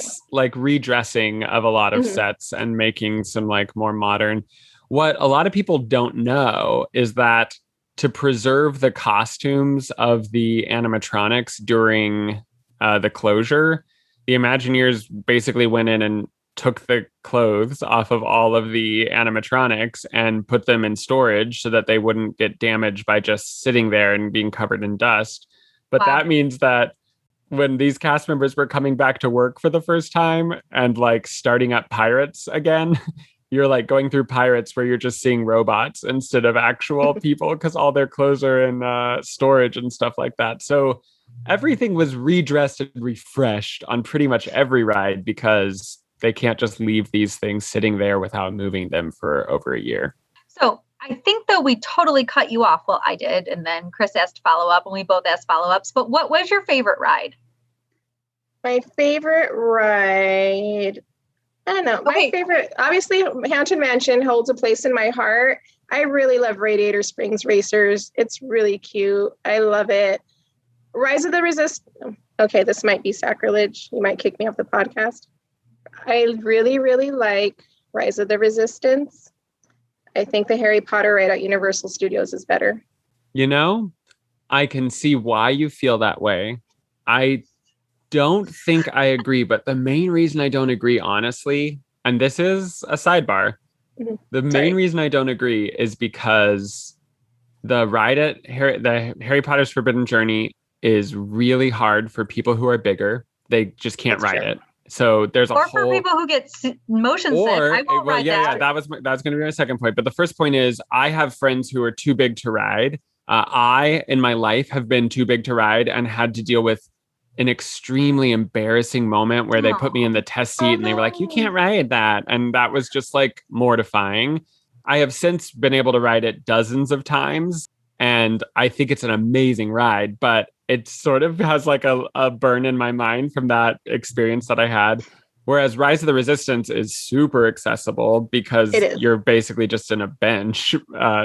redressing of a lot of sets and making some more modern. What a lot of people don't know is that to preserve the costumes of the animatronics during the closure, the Imagineers basically went in and took the clothes off of all of the animatronics and put them in storage so that they wouldn't get damaged by just sitting there and being covered in dust. But that means that when these cast members were coming back to work for the first time and starting up Pirates again, you're going through Pirates where you're just seeing robots instead of actual people because all their clothes are in storage and stuff like that. So everything was redressed and refreshed on pretty much every ride because they can't just leave these things sitting there without moving them for over a year. So I think that we totally cut you off. Well, I did. And then Chris asked follow up and we both asked follow-ups. But what was your favorite ride? My favorite ride, I don't know. My favorite, obviously, Haunted Mansion holds a place in my heart. I really love Radiator Springs Racers. It's really cute. I love it. Rise of the Resistance. Okay, this might be sacrilege. You might kick me off the podcast. I really, really like Rise of the Resistance. I think the Harry Potter ride at Universal Studios is better. You know, I can see why you feel that way. I don't think I agree, but the main reason I don't agree, honestly, and this is a sidebar, the main reason I don't agree is because the ride at the Harry Potter's Forbidden Journey is really hard for people who are bigger. They just can't ride it. So there's or for people who get motion sick. I won't ride that. Yeah, that was going to be my second point. But the first point is I have friends who are too big to ride. I, in my life, have been too big to ride and had to deal with an extremely embarrassing moment where they put me in the test seat and they were like, you can't ride that. And that was just like mortifying. I have since been able to ride it dozens of times. And I think it's an amazing ride, but it sort of has like a burn in my mind from that experience that I had. Whereas Rise of the Resistance is super accessible because you're basically just in a bench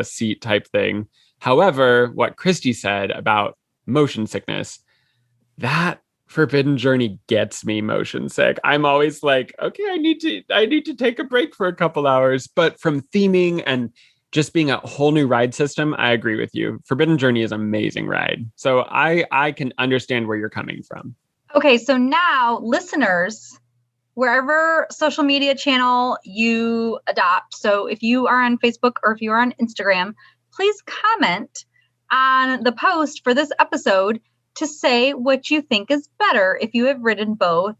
seat type thing. However, what Christy said about motion sickness, that Forbidden Journey gets me motion sick. I'm always like, okay, I need to take a break for a couple hours. But from theming and just being a whole new ride system, I agree with you. Forbidden Journey is an amazing ride. So I can understand where you're coming from. Okay, so now listeners, wherever social media channel you adopt, so if you are on Facebook or if you are on Instagram, please comment on the post for this episode to say what you think is better. If you have ridden both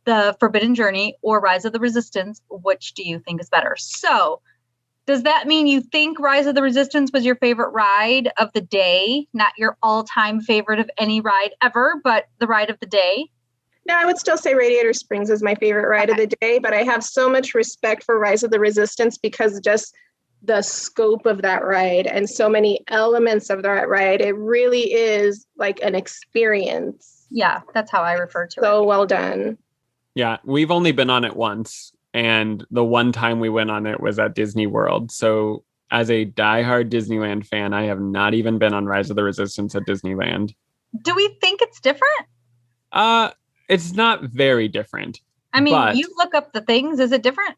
the Forbidden Journey or Rise of the Resistance, which do you think is better? So does that mean you think Rise of the Resistance was your favorite ride of the day? Not your all-time favorite of any ride ever, but the ride of the day? No, I would still say Radiator Springs is my favorite ride of the day, but I have so much respect for Rise of the Resistance because just the scope of that ride and so many elements of that ride, it really is like an experience. Yeah, that's how I refer to it. So well done. Yeah, we've only been on it once, and the one time we went on it was at Disney World. So as a diehard Disneyland fan, I have not even been on Rise of the Resistance at Disneyland. Do we think it's different? It's not very different. I mean, you look up the things. Is it different?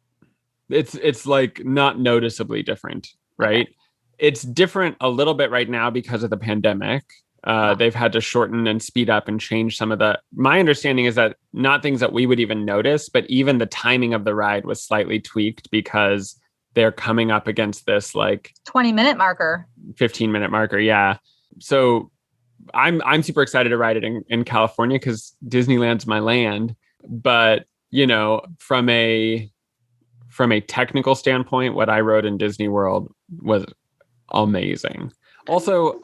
It's like not noticeably different, right? Okay. It's different a little bit right now because of the pandemic. They've had to shorten and speed up and change some of the, my understanding is that not things that we would even notice, but even the timing of the ride was slightly tweaked because they're coming up against this like 20-minute marker, 15-minute marker. Yeah. So I'm super excited to ride it in California because Disneyland's my land. But, you know, from a technical standpoint, what I rode in Disney World was amazing. Also,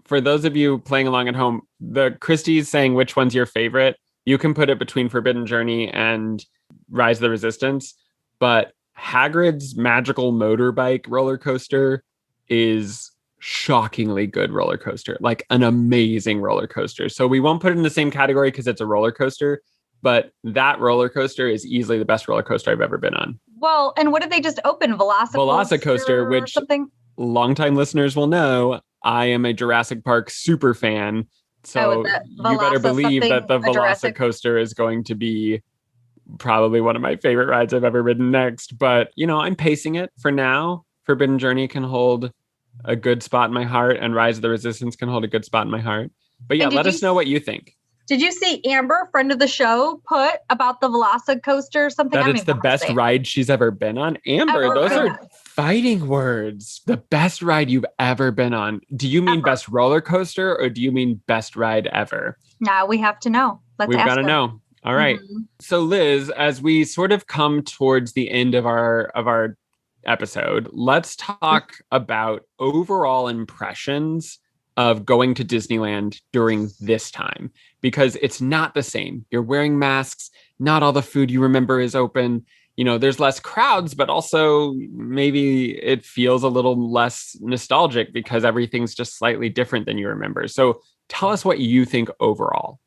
for those of you playing along at home, the Christie's saying which one's your favorite, you can put it between Forbidden Journey and Rise of the Resistance. But Hagrid's Magical Motorbike roller coaster is shockingly good roller coaster, like an amazing roller coaster. So we won't put it in the same category because it's a roller coaster, but that roller coaster is easily the best roller coaster I've ever been on. Well, and what did they just open? Velocicoaster, which something? Longtime listeners will know, I am a Jurassic Park super fan. So you better believe that the Velocicoaster is going to be probably one of my favorite rides I've ever ridden next. But, you know, I'm pacing it for now. Forbidden Journey can hold a good spot in my heart, and Rise of the Resistance can hold a good spot in my heart. But yeah, let us know what you think. Did you see Amber, friend of the show, put about the Velocicoaster something? That it's the best ride she's ever been on. Amber, those are fighting words. The best ride you've ever been on. Do you mean best roller coaster or do you mean best ride ever? Now we have to know. We've got to know. All right. Mm-hmm. So Liz, as we sort of come towards the end of our episode, let's talk about overall impressions of going to Disneyland during this time, because it's not the same. You're wearing masks. Not all the food you remember is open. You know, there's less crowds, but also maybe it feels a little less nostalgic because everything's just slightly different than you remember. So tell us what you think overall.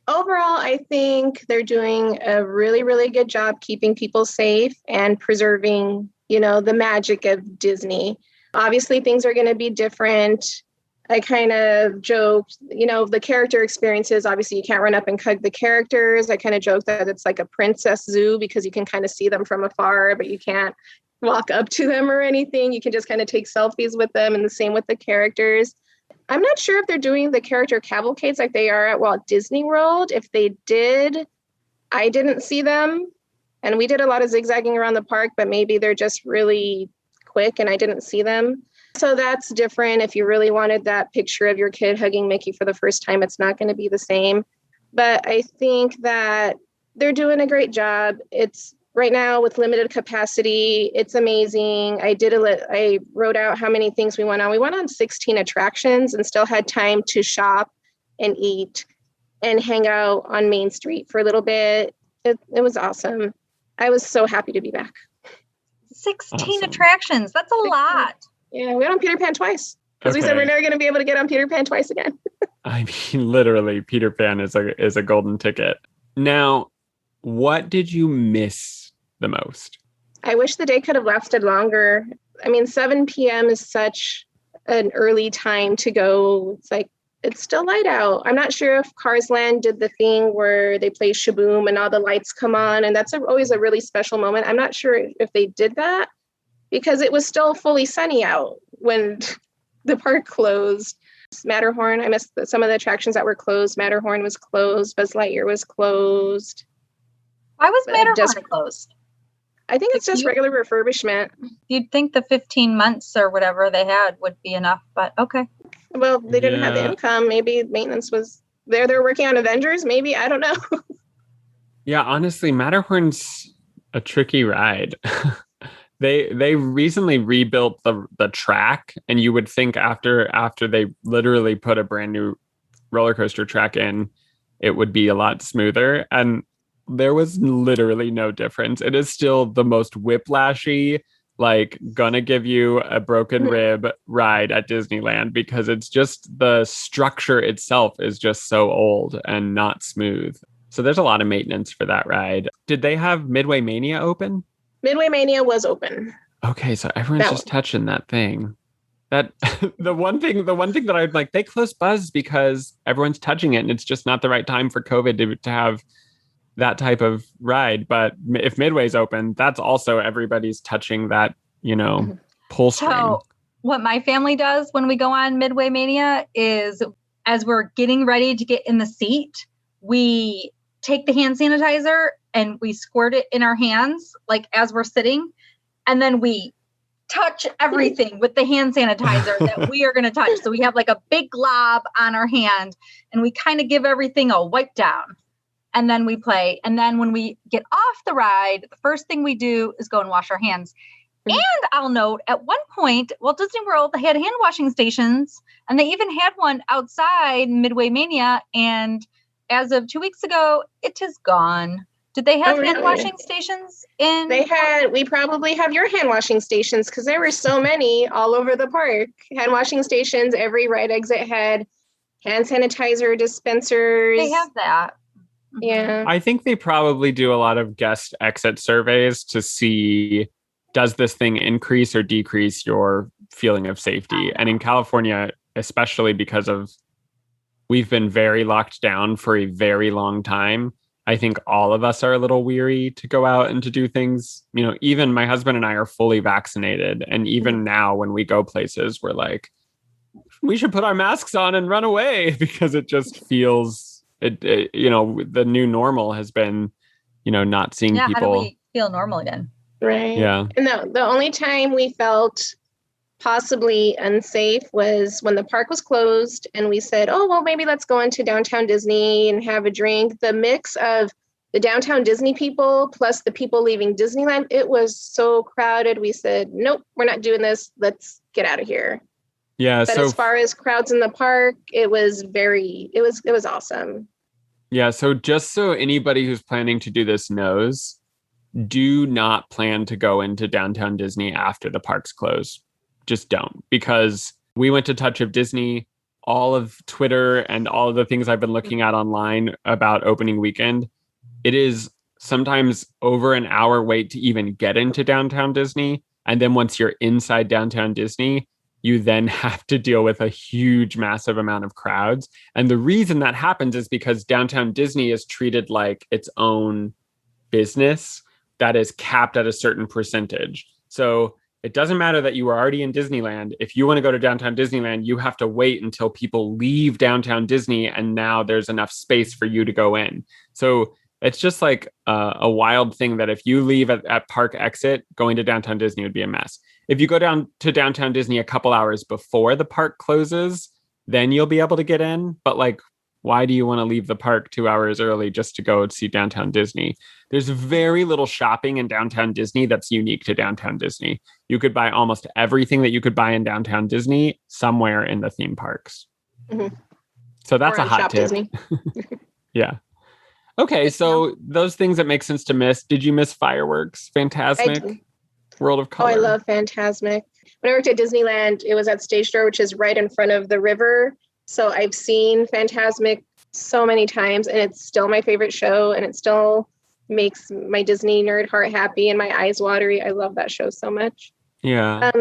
Overall, I think they're doing a really, really good job keeping people safe and preserving, you know, the magic of Disney. Obviously, things are going to be different. I kind of joked, the character experiences, obviously you can't run up and hug the characters. I kind of joked that it's like a princess zoo because you can kind of see them from afar, but you can't walk up to them or anything. You can just kind of take selfies with them, and the same with the characters. I'm not sure if they're doing the character cavalcades like they are at Walt Disney World. If they did, I didn't see them. And we did a lot of zigzagging around the park, but maybe they're just really quick and I didn't see them. So that's different. If you really wanted that picture of your kid hugging Mickey for the first time, it's not going to be the same. But I think that they're doing a great job. It's right now with limited capacity. It's amazing. I wrote out how many things we went on. We went on 16 attractions and still had time to shop and eat and hang out on Main Street for a little bit. It was awesome. I was so happy to be back. 16 Awesome. Attractions. That's a lot. Yeah, we went on Peter Pan twice because we said we're never going to be able to get on Peter Pan twice again. I mean, literally, Peter Pan is a golden ticket. Now, what did you miss the most? I wish the day could have lasted longer. I mean, 7 p.m. is such an early time to go. It's like, it's still light out. I'm not sure if Cars Land did the thing where they play Shaboom and all the lights come on. And that's always a really special moment. I'm not sure if they did that because it was still fully sunny out when the park closed. Matterhorn, I missed some of the attractions that were closed. Matterhorn was closed. Buzz Lightyear was closed. Why was Matterhorn closed? I think it's just regular refurbishment. You'd think the 15 months or whatever they had would be enough, but okay. Well, they didn't have the income. Maybe maintenance was there. They're working on Avengers. Maybe, I don't know. Yeah, honestly, Matterhorn's a tricky ride. They recently rebuilt the track, and you would think after they literally put a brand new roller coaster track in, it would be a lot smoother. And there was literally no difference. It is still the most whiplashy, like gonna give you a broken rib ride at Disneyland because it's just the structure itself is just so old and not smooth. So there's a lot of maintenance for that ride. Did they have Midway Mania open? Midway Mania was open. Okay, so everyone's just touching that thing. That the one thing that I'd like, they closed Buzz because everyone's touching it and it's just not the right time for COVID to have that type of ride. But if Midway's open, that's also everybody's touching that, pull string. So what my family does when we go on Midway Mania is as we're getting ready to get in the seat, we take the hand sanitizer and we squirt it in our hands, like as we're sitting, and then we touch everything with the hand sanitizer that we are going to touch. So we have like a big glob on our hand and we kind of give everything a wipe down. And then we play. And then when we get off the ride, the first thing we do is go and wash our hands. And I'll note at one point, Walt Disney World, they had hand washing stations and they even had one outside Midway Mania. And as of 2 weeks ago, it is gone. Did they have hand washing stations in? We probably have your hand washing stations because there were so many all over the park. Hand washing stations, every ride exit had hand sanitizer dispensers. They have that. Yeah. I think they probably do a lot of guest exit surveys to see, does this thing increase or decrease your feeling of safety? And in California, especially because we've been very locked down for a very long time, I think all of us are a little weary to go out and to do things. Even my husband and I are fully vaccinated. And even now when we go places, we're like, we should put our masks on and run away because it just feels... the new normal has been, not seeing people. How do we feel normal again? Right. Yeah. And the only time we felt possibly unsafe was when the park was closed and we said, oh, well, maybe let's go into downtown Disney and have a drink. The mix of the downtown Disney people plus the people leaving Disneyland, it was so crowded. We said, nope, we're not doing this. Let's get out of here. Yeah. But as far as crowds in the park, it was awesome. Yeah. So just so anybody who's planning to do this knows, do not plan to go into downtown Disney after the parks close. Just don't, because we went to Touch of Disney. All of Twitter and all of the things I've been looking at online about opening weekend, it is sometimes over an hour wait to even get into downtown Disney. And then once you're inside downtown Disney, you then have to deal with a huge, massive amount of crowds. And the reason that happens is because downtown Disney is treated like its own business that is capped at a certain percentage. So it doesn't matter that you are already in Disneyland. If you want to go to downtown Disneyland, you have to wait until people leave downtown Disney, and now there's enough space for you to go in. So it's just like a wild thing that if you leave at park exit, going to downtown Disney would be a mess. If you go down to downtown Disney a couple hours before the park closes, then you'll be able to get in. But like, why do you want to leave the park 2 hours early just to go see downtown Disney? There's very little shopping in downtown Disney that's unique to downtown Disney. You could buy almost everything that you could buy in downtown Disney somewhere in the theme parks. Mm-hmm. So that's a hot tip. Disney. Yeah. Okay, so those things that make sense to miss. Did you miss fireworks? Fantasmic? World of Color. Oh, I love Fantasmic. When I worked at Disneyland, it was at Stage Door, which is right in front of the river. So I've seen Fantasmic so many times, and it's still my favorite show, and it still makes my Disney nerd heart happy and my eyes watery. I love that show so much. Yeah.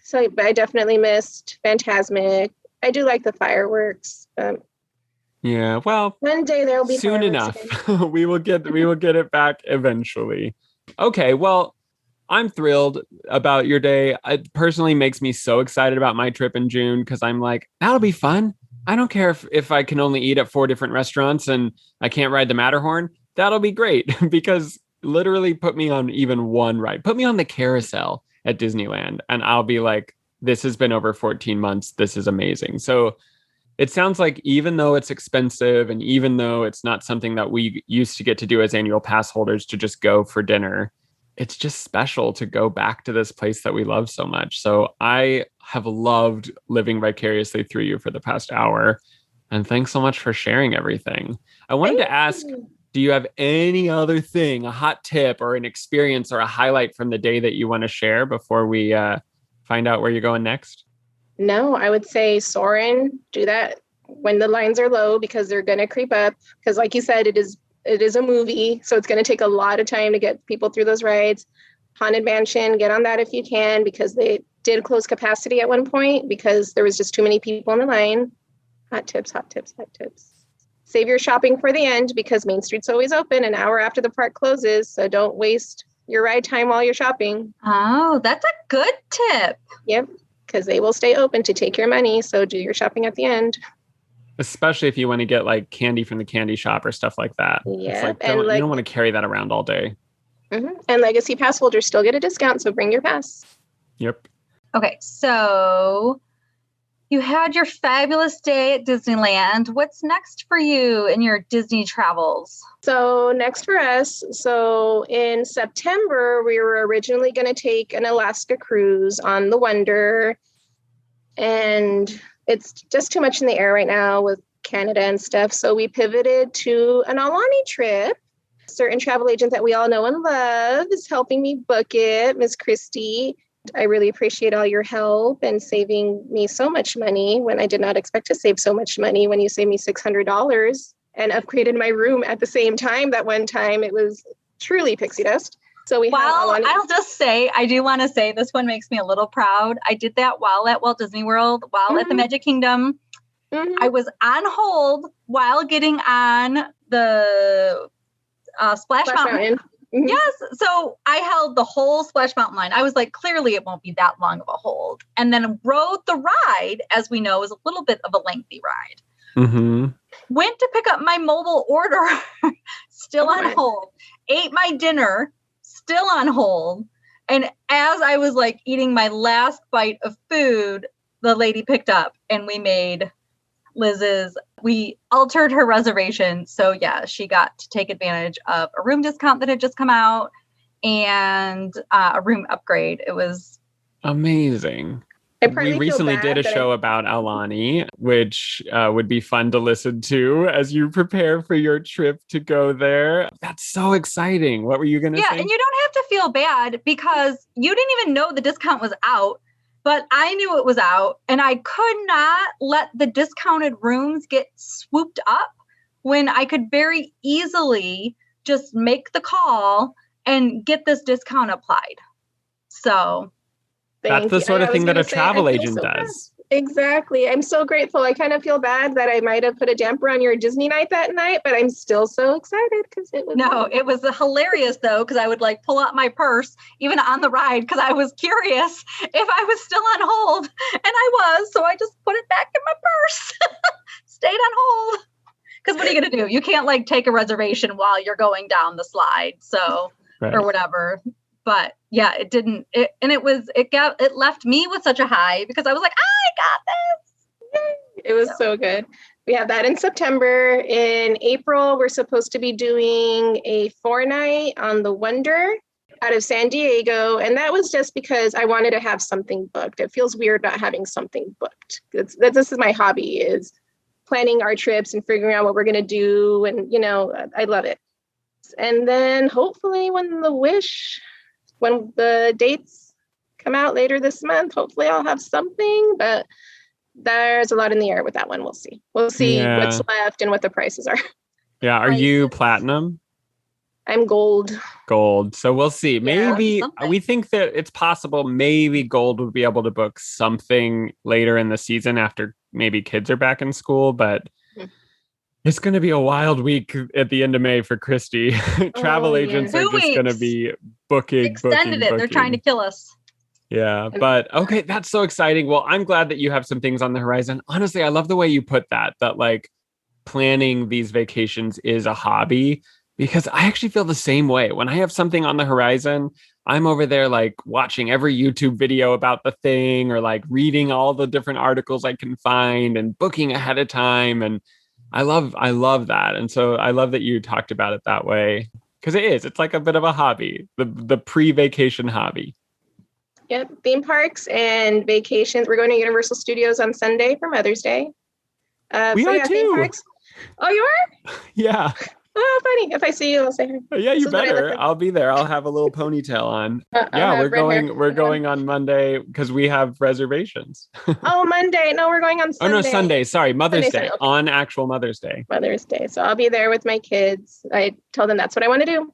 So I definitely missed Fantasmic. I do like the fireworks. Yeah. Well, one day there will be soon enough. we will get it back eventually. Okay. Well, I'm thrilled about your day. It personally makes me so excited about my trip in June because I'm like, that'll be fun. I don't care if I can only eat at 4 different restaurants and I can't ride the Matterhorn. That'll be great because literally put me on even one ride. Put me on the carousel at Disneyland and I'll be like, this has been over 14 months. This is amazing. So it sounds like even though it's expensive and even though it's not something that we used to get to do as annual pass holders to just go for dinner, it's just special to go back to this place that we love so much. So I have loved living vicariously through you for the past hour. And thanks so much for sharing everything. I wanted to ask, do you have any other thing, a hot tip or an experience or a highlight from the day that you want to share before we find out where you're going next? No, I would say Soarin', do that when the lines are low because they're going to creep up. Because like you said, it is a movie, so it's going to take a lot of time to get people through those rides. Haunted Mansion, get on that if you can, because they did close capacity at one point because there was just too many people in the line. Hot tips, hot tips, hot tips. Save your shopping for the end because Main Street's always open an hour after the park closes, so don't waste your ride time while you're shopping. Oh, that's a good tip. Yep, because they will stay open to take your money, so do your shopping at the end. Especially if you want to get like candy from the candy shop or stuff like that. Yeah, it's like, you don't want to carry that around all day. Mm-hmm. And Legacy Pass holders still get a discount, so bring your pass. Yep. Okay, so you had your fabulous day at Disneyland. What's next for you in your Disney travels? So next for us, so in September, we were originally going to take an Alaska cruise on the Wonder, and it's just too much in the air right now with Canada and stuff. So we pivoted to an Aulani trip. Certain travel agent that we all know and love is helping me book it, Miss Christy. I really appreciate all your help and saving me so much money when I did not expect to save so much money when you saved me $600 and upgraded my room at the same time. That one time it was truly pixie dust. So I'll just say, I do want to say this one makes me a little proud. I did that while at Walt Disney World, while at the Magic Kingdom. Mm-hmm. I was on hold while getting on the Splash Mountain. Mm-hmm. Yes. So I held the whole Splash Mountain line. I was like, clearly it won't be that long of a hold. And then rode the ride, as we know, is a little bit of a lengthy ride. Mm-hmm. Went to pick up my mobile order, still on hold. Ate my dinner, still on hold. And as I was like eating my last bite of food, the lady picked up and we made we altered her reservation. So yeah, she got to take advantage of a room discount that had just come out and a room upgrade. It was amazing. We recently did a show about Aulani, which would be fun to listen to as you prepare for your trip to go there. That's so exciting. What were you going to say? Yeah, and you don't have to feel bad because you didn't even know the discount was out, but I knew it was out and I could not let the discounted rooms get swooped up when I could very easily just make the call and get this discount applied. So That's the sort of thing that a travel agent does. Exactly. I'm so grateful. I kind of feel bad that I might have put a damper on your Disney night that night, but I'm still so excited because it was. No, it was hilarious though, because I would like pull out my purse even on the ride because I was curious if I was still on hold, and I was. So I just put it back in my purse, stayed on hold. Because what are you going to do? You can't like take a reservation while you're going down the slide, so Right. or whatever. But yeah, it didn't. It left me with such a high because I was like, I got this. It was so good. We have that in September. In April, we're supposed to be doing a 4-night on the Wonder out of San Diego. And that was just because I wanted to have something booked. It feels weird not having something booked. This is my hobby, is planning our trips and figuring out what we're going to do. And, I love it. And then hopefully when the dates come out later this month, hopefully I'll have something, but there's a lot in the air with that one. We'll see. We'll see what's left and what the prices are. Yeah. Are you platinum? I'm gold. Gold. So we'll see. Maybe something. we think that it's possible maybe gold would be able to book something later in the season after maybe kids are back in school, but it's going to be a wild week at the end of May for Christy. Travel agents are just going to be booking. Extended it. They're trying to kill us. Yeah, but okay, that's so exciting. Well, I'm glad that you have some things on the horizon. Honestly, I love the way you put that like planning these vacations is a hobby, because I actually feel the same way. When I have something on the horizon, I'm over there like watching every YouTube video about the thing, or like reading all the different articles I can find and booking ahead of time. And I love that. And so I love that you talked about it that way, because it's like a bit of a hobby, the pre-vacation hobby. Yep. Theme parks and vacations. We're going to Universal Studios on Sunday for Mother's Day. We are too. Theme parks. Oh, you are? Yeah. Oh, funny. If I see you, I'll say hi. Yeah, you better. I'll be there. I'll have a little ponytail on. Yeah, we're going on Monday because we have reservations. Oh, Monday. No, we're going on Sunday. Oh, no, Sunday. Sorry, Mother's Day. Okay. On actual Mother's Day. Mother's Day. So I'll be there with my kids. I told them that's what I want to do.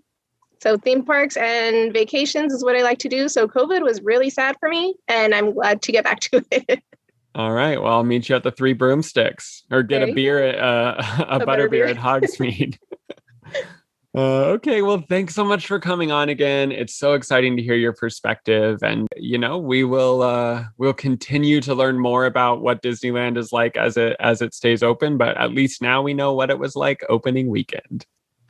So theme parks and vacations is what I like to do. So COVID was really sad for me, and I'm glad to get back to it. All right. Well, I'll meet you at the Three Broomsticks, or get a beer at a butterbeer at Hogsmeade. Okay. Well, thanks so much for coming on again. It's so exciting to hear your perspective, and we'll continue to learn more about what Disneyland is like as it stays open. But at least now we know what it was like opening weekend.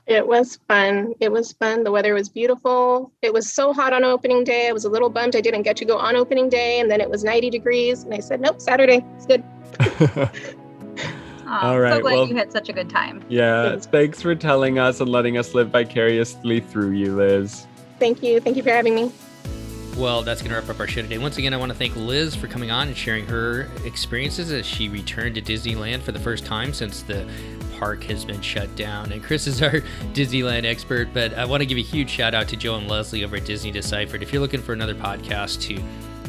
It was fun. The weather was beautiful. It was so hot on opening day. I was a little bummed I didn't get to go on opening day. And then it was 90 degrees. And I said, nope, Saturday. It's good. All right. So glad you had such a good time. Yeah. Thanks for telling us and letting us live vicariously through you, Liz. Thank you. Thank you for having me. Well, that's going to wrap up our show today. Once again, I want to thank Liz for coming on and sharing her experiences as she returned to Disneyland for the first time since the park has been shut down. And Chris is our Disneyland expert, but I want to give a huge shout out to Joe and Leslie over at Disney Deciphered. If you're looking for another podcast to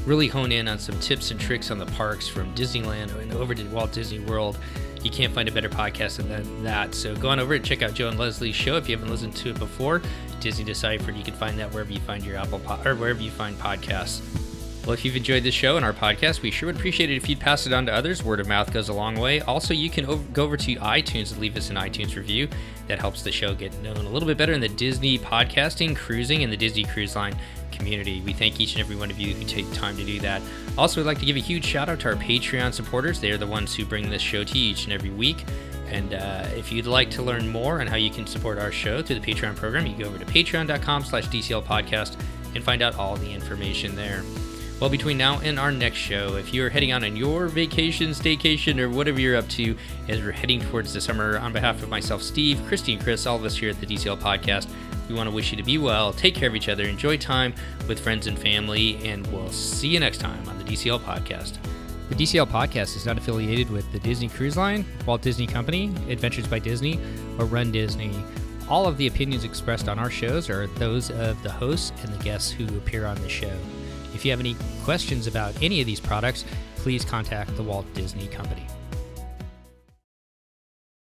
really hone in on some tips and tricks on the parks from Disneyland and over to Walt Disney World, you can't find a better podcast than that. So go on over and check out Joe and Leslie's show if you haven't listened to it before. Disney Deciphered. You can find that wherever you find your or wherever you find podcasts. Well, if you've enjoyed this show and our podcast, we sure would appreciate it if you'd pass it on to others. Word of mouth goes a long way. Also, you can go over to iTunes and leave us an iTunes review. That helps the show get known a little bit better in the Disney podcasting, cruising, and the Disney Cruise Line community. We thank each and every one of you who take time to do that. Also, we'd like to give a huge shout out to our Patreon supporters. They are the ones who bring this show to you each and every week. And if you'd like to learn more on how you can support our show through the Patreon program, you can go over to patreon.com/DCL podcast and find out all the information there. Well, between now and our next show, if you're heading on your vacation, staycation, or whatever you're up to as we're heading towards the summer, on behalf of myself, Steve, Christy, and Chris, all of us here at the DCL podcast, we want to wish you to be well, take care of each other, enjoy time with friends and family, and we'll see you next time on the DCL podcast. The DCL podcast is not affiliated with the Disney Cruise Line, Walt Disney Company, Adventures by Disney, or Run Disney. All of the opinions expressed on our shows are those of the hosts and the guests who appear on the show. If you have any questions about any of these products, please contact the Walt Disney Company.